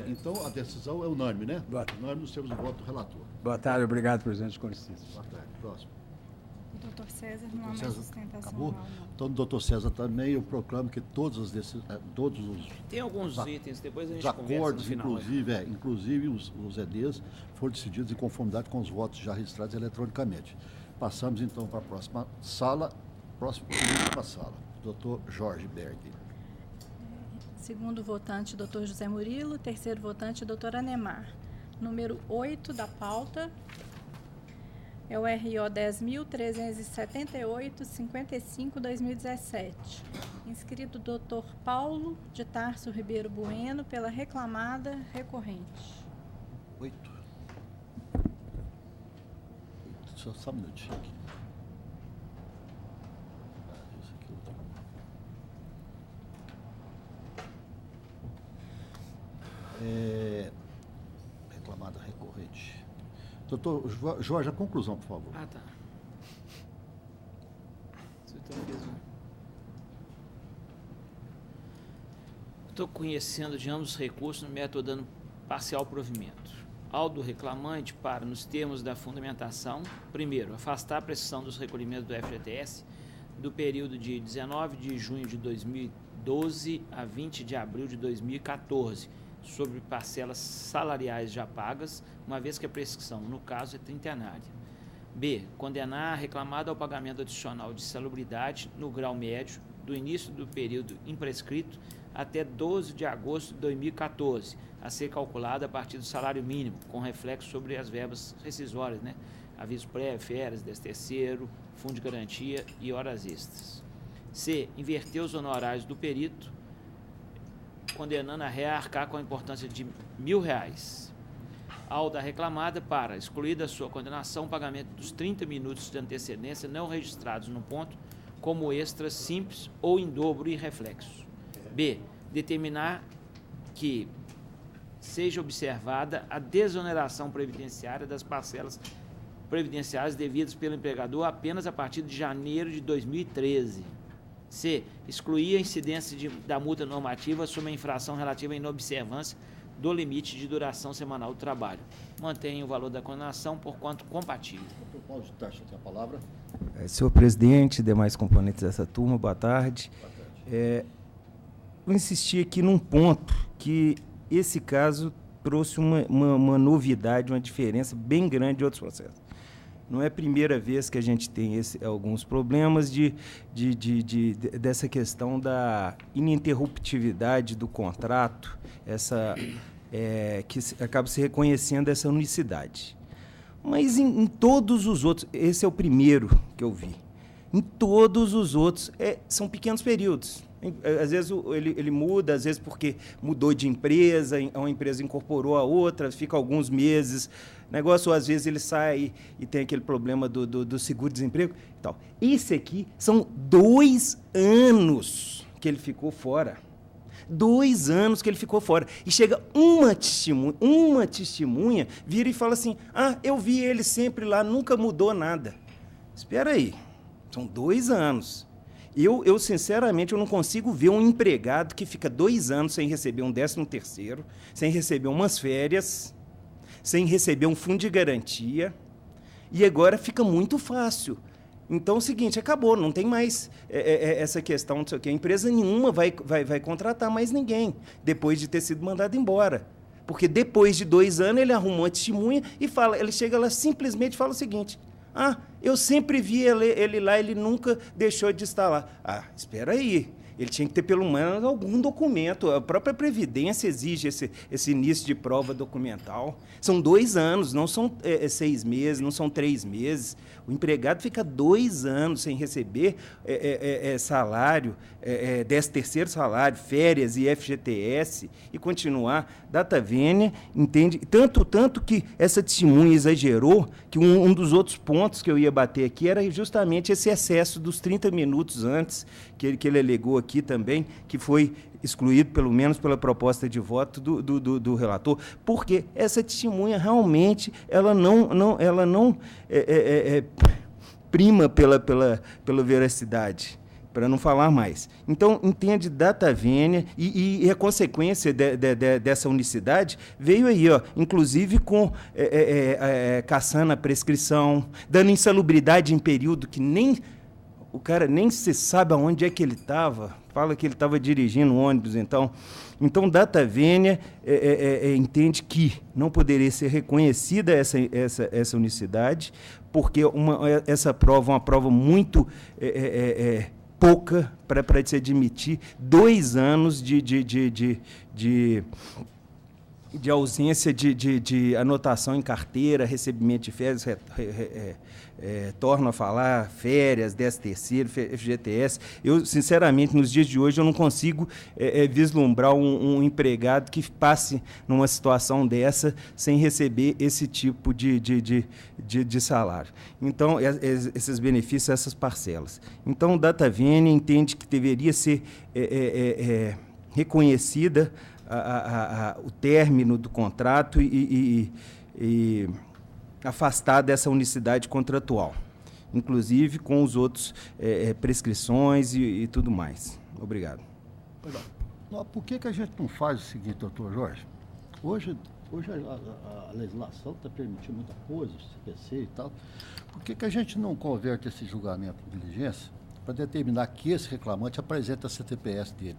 Então, a decisão é unânime, né? Unânime, nós temos o voto do relator. Boa tarde, obrigado, presidente, com licença. Boa tarde, próximo. Doutor César, não há mais sustentação. Acabou? Então, do doutor César também, eu proclamo que todos os tem alguns itens, depois a gente acordos, conversa no final, inclusive os EDs, foram decididos em conformidade com os votos já registrados eletronicamente. Passamos, então, para a próxima sala. Próxima sala. Doutor Jorge Berg. Segundo votante, doutor José Murilo. Terceiro votante, doutor Anemar. Número 8 da pauta é o RO 10.378-55-2017. Inscrito o doutor Paulo de Tarso Ribeiro Bueno pela reclamada recorrente. 8. Deixa eu só um minutinho aqui. Reclamada recorrente. Doutor Jorge, a conclusão, por favor. Ah, tá. Estou conhecendo de ambos os recursos no método dando parcial provimento. Ao do reclamante para, nos termos da fundamentação, primeiro, afastar a prescrição dos recolhimentos do FGTS do período de 19 de junho de 2012 a 20 de abril de 2014, sobre parcelas salariais já pagas, uma vez que a prescrição, no caso, é trintenária. B. Condenar a reclamada ao pagamento adicional de salubridade no grau médio do início do período imprescrito até 12 de agosto de 2014, a ser calculada a partir do salário mínimo, com reflexo sobre as verbas rescisórias, né? Aviso prévio, férias, 13º, fundo de garantia e horas extras. C. Inverter os honorários do perito, condenando a ré a arcar com a importância de R$1.000. Ao da reclamada para, excluir da sua condenação, o pagamento dos 30 minutos de antecedência não registrados no ponto como extras simples ou em dobro e reflexo. B. Determinar que seja observada a desoneração previdenciária das parcelas previdenciárias devidas pelo empregador apenas a partir de janeiro de 2013. C. Excluir a incidência da multa normativa sobre a infração relativa à inobservância do limite de duração semanal do trabalho. Mantenha o valor da condenação por quanto compatível. Doutor Paulo de Tarso, tem a palavra. Senhor presidente, demais componentes dessa turma, boa tarde. Boa tarde. Vou insistir aqui num ponto que esse caso trouxe uma novidade, uma diferença bem grande de outros processos. Não é a primeira vez que a gente tem alguns problemas dessa questão da ininterruptividade do contrato, que acaba se reconhecendo essa unicidade. Mas em todos os outros, esse é o primeiro que eu vi. Em todos os outros, são pequenos períodos. Às vezes ele muda, às vezes porque mudou de empresa, uma empresa incorporou a outra, fica alguns meses, negócio, ou às vezes ele sai e tem aquele problema do seguro-desemprego e tal. Esse aqui são 2 anos que ele ficou fora. 2 anos que ele ficou fora. E chega uma testemunha, vira e fala assim, eu vi ele sempre lá, nunca mudou nada. Espera aí, são 2 anos. Eu, sinceramente, eu não consigo ver um empregado que fica 2 anos sem receber um 13º, sem receber umas férias, sem receber um fundo de garantia, e agora fica muito fácil. Então, é o seguinte, acabou, não tem mais essa questão, não sei o quê. A empresa nenhuma vai contratar mais ninguém, depois de ter sido mandado embora. Porque depois de 2 anos, ele arrumou uma testemunha e ele chega lá simplesmente fala o seguinte, eu sempre vi ele lá, ele nunca deixou de estar lá. Espera aí, ele tinha que ter pelo menos algum documento. A própria Previdência exige esse início de prova documental. São 2 anos, não são 6 meses, não são 3 meses. O empregado fica 2 anos sem receber salário, 13º salário, férias e FGTS, e continuar. Data vênia, entende? Tanto que essa testemunha exagerou, que um dos outros pontos que eu ia bater aqui era justamente esse excesso dos 30 minutos antes, que ele alegou aqui também, que foi excluído, pelo menos pela proposta de voto do relator, porque essa testemunha realmente ela não prima pela veracidade, para não falar mais. Então, entende, data vênia, e a consequência dessa unicidade veio aí, inclusive com caçando a prescrição, dando insalubridade em período que o cara nem se sabe aonde é que ele estava, fala que ele estava dirigindo um ônibus, então data vênia entende que não poderia ser reconhecida essa unicidade, porque essa prova é uma prova muito pouca para se admitir 2 anos de de ausência de anotação em carteira, recebimento de férias, torno a falar, férias, 13º, FGTS. Eu, sinceramente, nos dias de hoje, eu não consigo vislumbrar um empregado que passe numa situação dessa sem receber esse tipo de salário. Então, esses benefícios, essas parcelas. Então, o DataVene entende que deveria ser reconhecida o término do contrato e afastar dessa unicidade contratual, inclusive com os outros prescrições e tudo mais. Obrigado. Por que a gente não faz o seguinte, doutor Jorge? Hoje a legislação está permitindo muita coisa, o CPC e tal. Por que a gente não converte esse julgamento em diligência para determinar que esse reclamante apresenta a CTPS dele?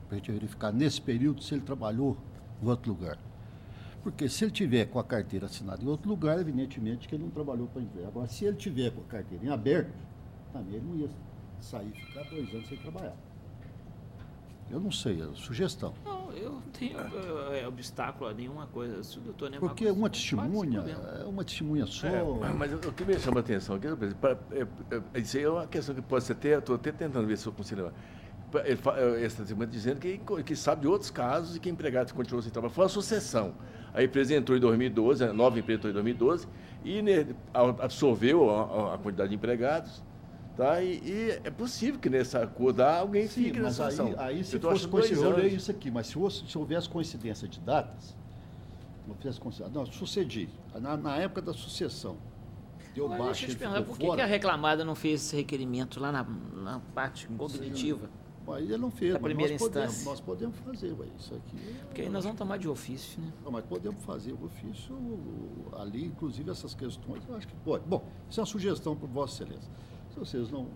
Para a gente verificar nesse período se ele trabalhou em outro lugar. Porque se ele tiver com a carteira assinada em outro lugar, evidentemente que ele não trabalhou para a empresa. Agora, se ele tiver com a carteira em aberto, também ele não ia sair e ficar 2 anos sem trabalhar. Eu não sei, é sugestão. Não, eu não tenho obstáculo a nenhuma coisa. Se o doutor Neymar porque uma testemunha só. Mas o que me chama a atenção aqui, isso aí é uma questão que pode ser até, estou até tentando ver se eu consigo. Ele está dizendo que sabe de outros casos e que empregado continuou sem trabalho. Foi uma sucessão. A empresa entrou em 2012, a nova empresa entrou em 2012 e absorveu a quantidade de empregados. Tá? E é possível que nessa acordo alguém fique nessa situação. Aí se fosse coincidência, isso aqui, mas se houvesse coincidência de datas, sucedi. Na época da sucessão, deu mas baixa. Deixa eu te perguntar, por que a reclamada não fez esse requerimento lá na parte cognitiva? Mas ele não fez, da primeira instância. Nós podemos fazer, isso aqui. Porque aí nós vamos tomar de ofício, né? Não, mas podemos fazer o ofício ali, inclusive essas questões, eu acho que pode. Bom, isso é uma sugestão para Vossa Excelência. Se vocês não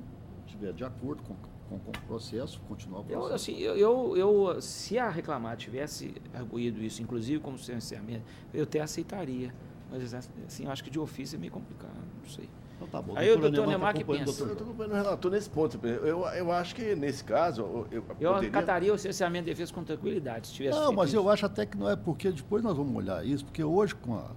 estiverem de acordo com o processo, continuar o processo. Se a reclamada tivesse arguído isso, inclusive como sentenciamento, eu até aceitaria. Mas assim, eu acho que de ofício é meio complicado, não sei. Então, tá bom. Aí o doutor Neymar que pensa. Eu estou acompanhando o relator nesse ponto. Eu acho que nesse caso... Eu acataria o sentenciamento de defesa com tranquilidade, se tivesse Não, mas isso. Eu acho até que não é porque depois nós vamos olhar isso, porque hoje com a...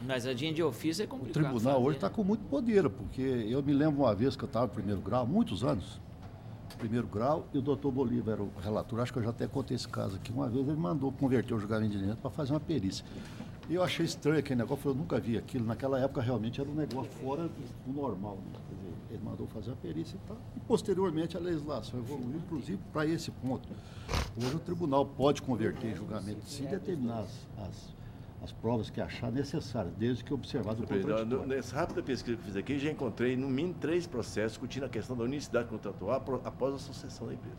Mas a de ofício é complicado. O tribunal hoje está com muito poder, porque eu me lembro uma vez que eu estava no primeiro grau, muitos anos, primeiro grau, e o doutor Bolívar era o relator, acho que eu já até contei esse caso aqui, uma vez ele mandou converter o julgamento de direito para fazer uma perícia. E eu achei estranho aquele negócio, eu nunca vi aquilo, naquela época realmente era um negócio fora do normal, né? Quer dizer, ele mandou fazer a perícia e tal, e posteriormente a legislação evoluiu, inclusive para esse ponto. Hoje o tribunal pode converter em julgamento sim, determinar as provas que achar necessárias, desde que observado o contraditório. Nessa rápida pesquisa que eu fiz aqui, já encontrei no mínimo 3 processos discutindo a questão da unicidade contratual após a sucessão da empresa.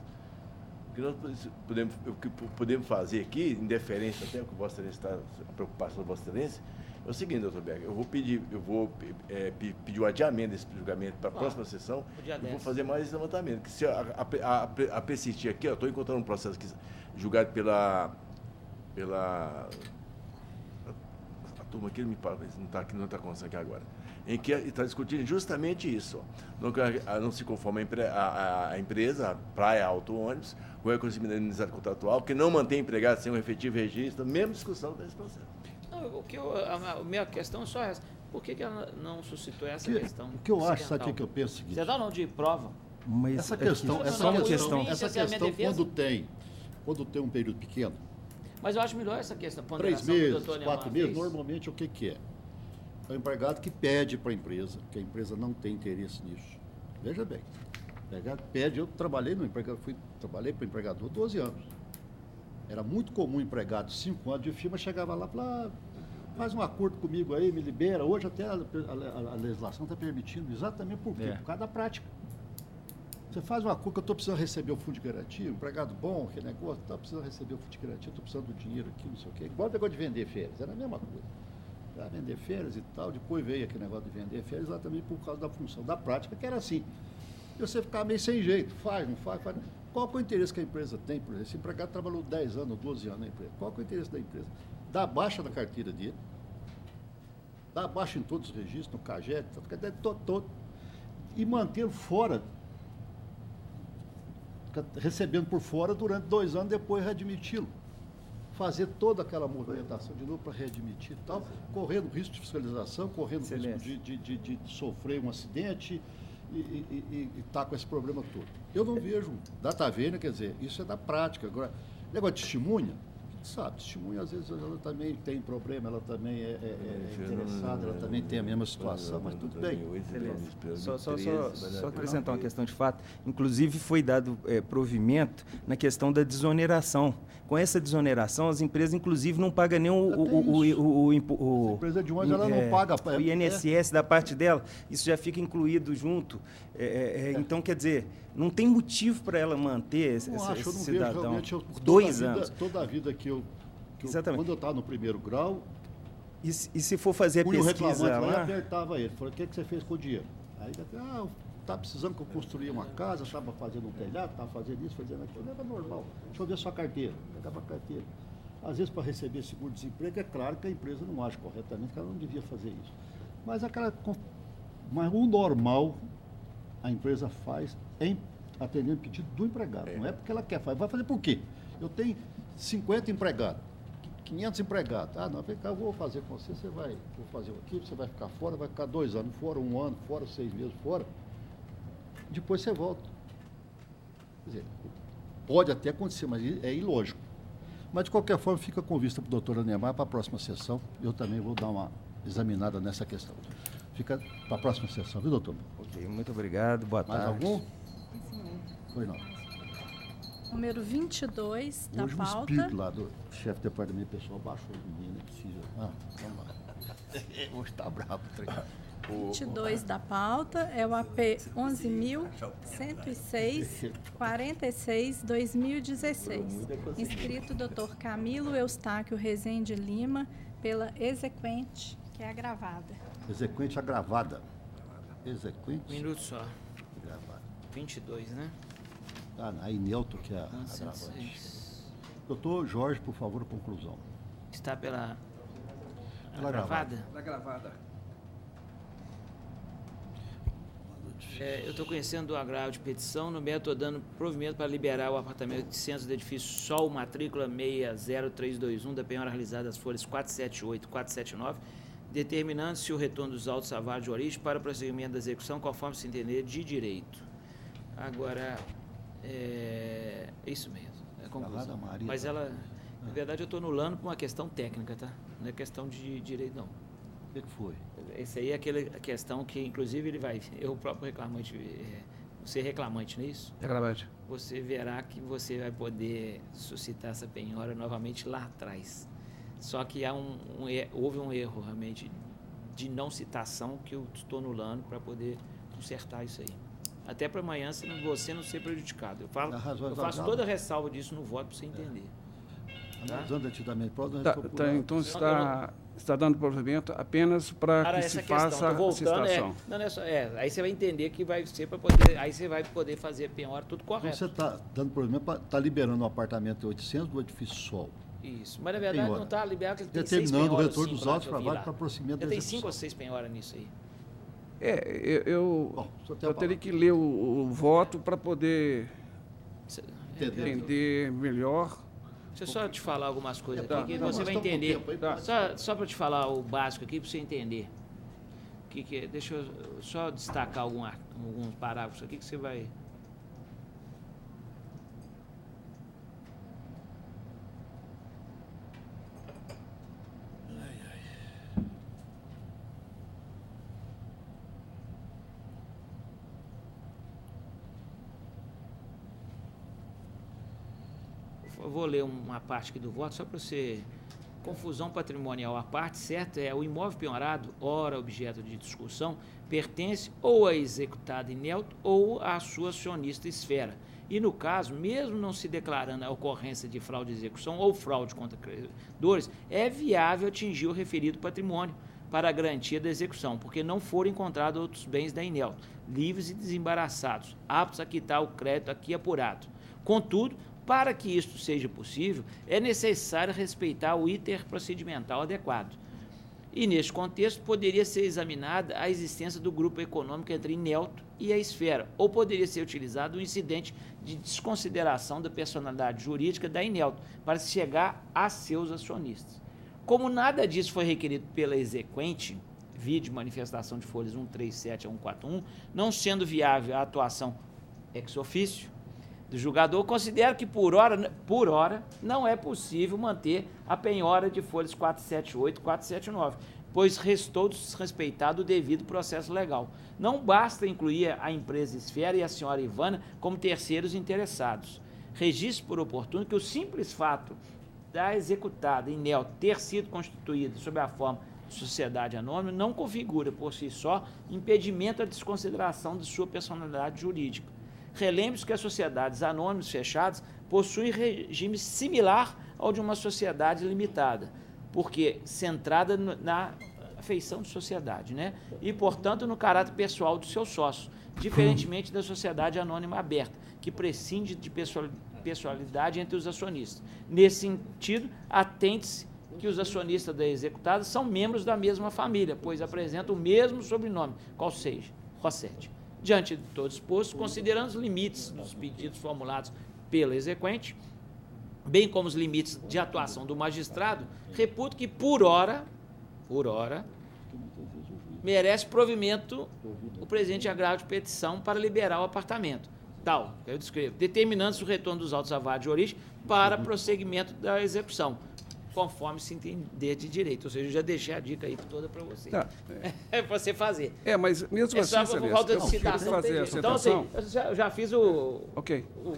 O que podemos fazer aqui, em deferência até o que Vossa Excelência está, a preocupação da Vossa Excelência, é o seguinte, doutor Berger, eu vou pedir o adiamento desse julgamento para a próxima sessão, e vou fazer mais esse levantamento. Que se a persistir aqui, estou encontrando um processo aqui, julgado pela turma aqui não está conversando aqui agora, em que está discutindo justamente isso. Não se conforma a empresa, a Praia Auto Ônibus, com o reconhecimento da indenização contratual, que não mantém empregado sem um efetivo registro, mesma discussão desse processo. A minha questão é só essa. Por que ela não suscitou essa questão? O que eu acho, sabe o que eu penso? Seguinte, você dá não de prova? Mas essa questão quando tem um período pequeno, mas eu acho melhor essa questão. 3 meses, 4 meses, normalmente o que é? É o empregado que pede para a empresa, que a empresa não tem interesse nisso. Veja bem, o empregado pede, eu trabalhei trabalhei para o empregador 12 anos. Era muito comum o empregado, 5 anos de firma, chegava lá e falava, faz um acordo comigo aí, me libera. Hoje até a legislação está permitindo, exatamente por quê? Por causa da prática. Você faz uma coisa que eu estou precisando receber o fundo de garantia, um empregado bom, que negócio, estou precisando receber o fundo de garantia, estou precisando do dinheiro aqui, não sei o quê. Igual o negócio de vender férias, era a mesma coisa. Para vender férias e tal, depois veio aquele negócio de vender férias exatamente por causa da função da prática, que era assim. E você ficava meio sem jeito, faz, não faz. Qual que é o interesse que a empresa tem, por exemplo? Esse empregado trabalhou 10 anos, 12 anos na empresa. Qual que é o interesse da empresa? Dar baixa da carteira dele, dar baixa em todos os registros, no CAGED, todo, e mantê-lo fora, recebendo por fora durante 2 anos, depois readmiti-lo. fazer toda aquela movimentação de novo para readmitir e tal, correndo risco de fiscalização, correndo risco de sofrer um acidente e estar com esse problema todo. Eu não vejo data vênia, quer dizer, isso é da prática. Agora, negócio de testemunha, sabe, testemunha às vezes ela também tem problema, ela também é interessada, ela também tem a mesma situação, mas tudo bem. Só acrescentar uma questão de fato, inclusive foi dado provimento na questão da desoneração. Com essa desoneração, as empresas inclusive não pagam nem a empresa de ônibus ela não paga o INSS da parte dela, isso já fica incluído junto. Então, quer dizer, não tem motivo para ela manter esse cidadão por 2 anos. Toda a vida que eu quando eu estava no primeiro grau, e se for fazer pesquisa lá, eu apertava ele, falei, o que você fez com o dinheiro? Aí ele falou, estava precisando que eu construía uma casa, estava fazendo um telhado, estava fazendo isso, fazendo aquilo, era normal. Deixa eu ver sua carteira, pegava a carteira. Às vezes, para receber seguro-desemprego, é claro que a empresa não age corretamente, que ela não devia fazer isso. Mas o normal a empresa faz em atendendo pedido do empregado. Não é porque ela quer fazer. Vai fazer por quê? Eu tenho 50 empregados, 500 empregados. Ah, não, vem cá, eu vou fazer com você, vou fazer aqui, você vai ficar fora, vai ficar 2 anos fora, 1 ano fora, 6 meses fora. Depois você volta. Quer dizer, pode até acontecer, mas é ilógico. Mas, de qualquer forma, fica com vista para o doutor Anemar para a próxima sessão. Eu também vou dar uma examinada nessa questão. Fica para a próxima sessão, viu, doutor? Ok, muito obrigado. Boa tarde. Mais algum? Foi não. Número 22 da pauta. Hoje o espírito lá do chefe do departamento pessoal baixou o menino, precisa. Vamos lá. Hoje está bravo. 22 da pauta é o AP 11.106/46/2016. Inscrito Dr. Camilo Eustáquio Rezende Lima, pela exequente, que é agravada. Exequente agravada. Exequente. Minuto só. Agravada. 22, né? Aí Nelton, que é a agravante. Doutor Jorge, por favor, conclusão. Está pela agravada? Pela agravada. Eu estou conhecendo o agravo de petição, no mérito estou dando provimento para liberar o apartamento de centro do edifício Sol, matrícula 60321, da penhora realizada as folhas 478 e 479, determinando-se o retorno dos autos a vara de origem para o prosseguimento da execução, conforme se entender de direito. Agora, é isso mesmo, é a conclusão. Mas ela, na verdade, eu estou anulando por uma questão técnica, tá? Não é questão de direito, não. O que foi? Essa aí é aquela questão que, inclusive, ele vai... Eu, o próprio reclamante... Você é reclamante, não é isso? Reclamante. Você verá que você vai poder suscitar essa penhora novamente lá atrás. Só que houve um erro, realmente, de não citação que eu estou anulando para poder consertar isso aí. Até para amanhã você não ser prejudicado. Eu faço toda a ressalva disso no voto para você entender. Analisando atidamente, então está dando provimento apenas para que se faça a citação. Aí você vai entender que vai ser para poder... Aí você vai poder fazer a penhora tudo correto. Então você está dando provimento, está liberando um apartamento de 800 do edifício Sol. Isso, mas na verdade não está liberado, porque ele tem 6 penhoras. Determinando o retorno dos autos para prosseguimento da execução. Tem 5 ou 6 penhoras nisso aí. Eu teria que ler o voto para poder entender melhor. Deixa eu só te falar algumas coisas aqui, que você vai entender. Só para te falar o básico aqui, para você entender. Deixa eu só destacar alguns parágrafos aqui que você vai... Eu vou ler uma parte aqui do voto, só para você... Confusão patrimonial à parte, certo? É o imóvel penhorado, ora objeto de discussão, pertence ou a executado inelto ou à sua acionista esfera. E no caso, mesmo não se declarando a ocorrência de fraude de execução ou fraude contra credores, é viável atingir o referido patrimônio para a garantia da execução, porque não foram encontrados outros bens da inelto, livres e desembaraçados, aptos a quitar o crédito aqui apurado. Contudo, para que isto seja possível, é necessário respeitar o iter procedimental adequado. E, neste contexto, poderia ser examinada a existência do grupo econômico entre Inelto e a Esfera, ou poderia ser utilizado um incidente de desconsideração da personalidade jurídica da Inelto para se chegar a seus acionistas. Como nada disso foi requerido pela exequente, vide manifestação de folhas 137 a 141, não sendo viável a atuação ex officio do julgador, considero que, por hora, não é possível manter a penhora de folhas 478 e 479, pois restou desrespeitado o devido processo legal. Não basta incluir a empresa Esfera e a senhora Ivana como terceiros interessados. Registro por oportuno que o simples fato da executada Inelto ter sido constituída sob a forma de sociedade anônima não configura, por si só, impedimento à desconsideração de sua personalidade jurídica. Relembre-se que as sociedades anônimas fechadas possuem regime similar ao de uma sociedade limitada, porque centrada na feição de sociedade, né? E, portanto, no caráter pessoal do seu sócio, diferentemente da sociedade anônima aberta, que prescinde de pessoalidade entre os acionistas. Nesse sentido, atente-se que os acionistas da executada são membros da mesma família, pois apresentam o mesmo sobrenome, qual seja, Rossetti. Diante de todo exposto, considerando os limites dos pedidos formulados pela exequente, bem como os limites de atuação do magistrado, reputo que, por hora, merece provimento o presente agravo de petição para liberar o apartamento. Tal, eu descrevo, determinando-se o retorno dos autos à vara de origem para prosseguimento da execução, conforme se entender de direito. Ou seja, eu já deixei a dica aí toda para você. Tá. É para você fazer. Mas mesmo assim, só por falta de citação. Fazer a então, assim, eu já fiz o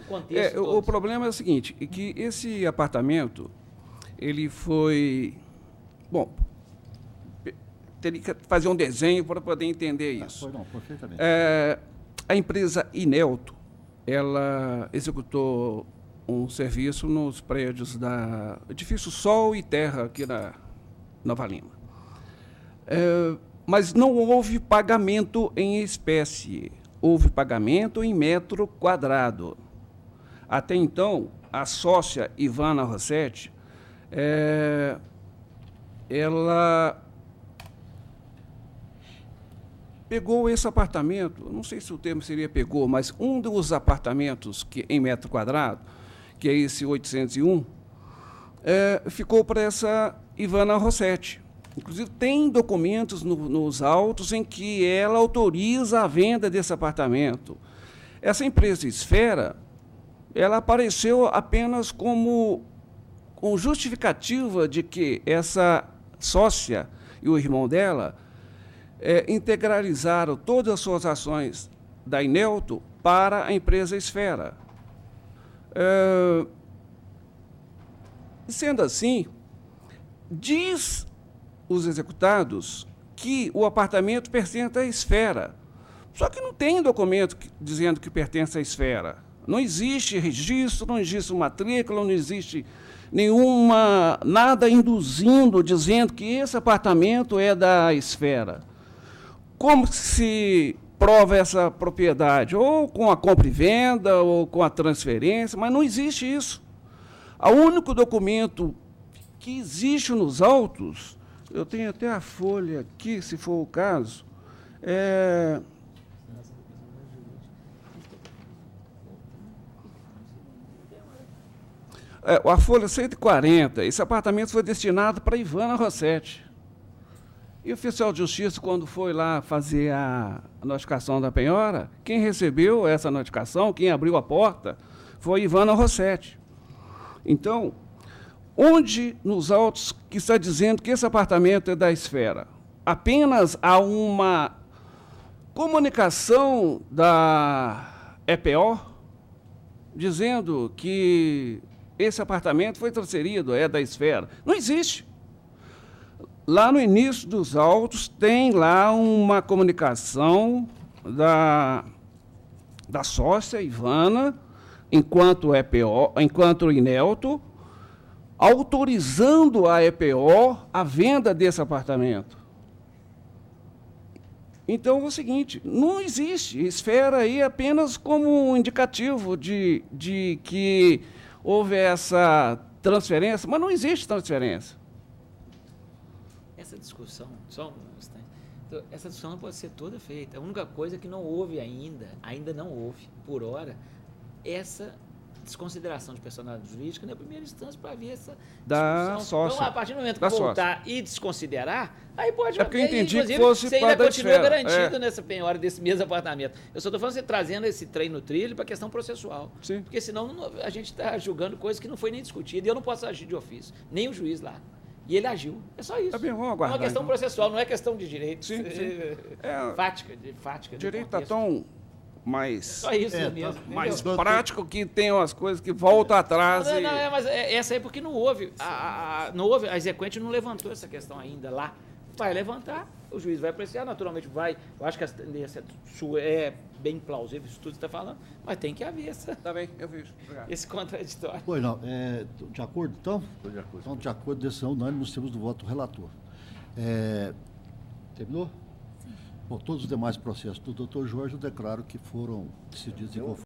contexto. O problema é o seguinte, que esse apartamento, ele foi... Bom, teria que fazer um desenho para poder entender isso. Perfeitamente. A empresa Inelto, ela executou um serviço nos prédios da edifício Sol e Terra, aqui na Nova Lima. Mas não houve pagamento em espécie, houve pagamento em metro quadrado. Até então, a sócia Ivana Rossetti, ela pegou esse apartamento, não sei se o termo seria pegou, mas um dos apartamentos que, em metro quadrado, que é esse 801, ficou para essa Ivana Rossetti. Inclusive, tem documentos nos autos em que ela autoriza a venda desse apartamento. Essa empresa Esfera, ela apareceu apenas com justificativa de que essa sócia e o irmão dela integralizaram todas as suas ações da Inelto para a empresa Esfera. Sendo assim, diz os executados que o apartamento pertence à Esfera. Só que não tem documento dizendo que pertence à Esfera. Não existe registro, não existe matrícula, não existe nada induzindo, dizendo que esse apartamento é da Esfera. Como se prova essa propriedade? Ou com a compra e venda, ou com a transferência, mas não existe isso. O único documento que existe nos autos, eu tenho até a folha aqui, se for o caso, a folha 140, esse apartamento foi destinado para Ivana Rossetti. E o oficial de justiça, quando foi lá fazer a notificação da penhora, quem recebeu essa notificação, quem abriu a porta, foi Ivana Rossetti. Então, onde nos autos que está dizendo que esse apartamento é da Esfera? Apenas há uma comunicação da EPO dizendo que esse apartamento foi transferido, é da Esfera. Não existe. Lá no início dos autos tem lá uma comunicação da sócia Ivana, enquanto EPO, enquanto Inelto, autorizando a EPO a venda desse apartamento. Então é o seguinte, não existe Esfera aí apenas como um indicativo de que houve essa transferência, mas não existe transferência. essa discussão, só um instante, então, essa discussão não pode ser toda feita. A única coisa que não houve ainda não houve, por hora, essa desconsideração de personalidade jurídica na primeira instância para ver essa da discussão. sócia. Então, a partir do momento que voltar e desconsiderar, aí pode... É porque eu entendi inclusive, que fosse você ainda para da continua esfera. garantido nessa penhora desse mesmo apartamento. Eu só estou falando você trazendo esse trem no trilho para a questão processual. Sim. Porque senão a gente está julgando coisa que não foi nem discutida e eu não posso agir de ofício, nem o juiz lá. E ele agiu. É só isso. É bem, vamos aguardar, é uma questão então. processual, não é questão de direito. Sim. Fática. O direito está tão mais, só isso mesmo, mais prático que tem umas coisas que voltam atrás. Mas essa é porque não houve. A exequente não levantou essa questão ainda lá. Vai levantar, o juiz vai apreciar, naturalmente vai. Eu acho que a tendência sua é bem plausível, isso tudo que você está falando, mas tem que haver essa. Tá bem, eu vejo. Obrigado. Esse contraditório. Pois não, de acordo então? Estou de acordo. Então, de acordo, decisão unânime, nos termos do voto do relator. Terminou? Sim. Bom, todos os demais processos do Dr. Jorge eu declaro que foram decididos em conformidade.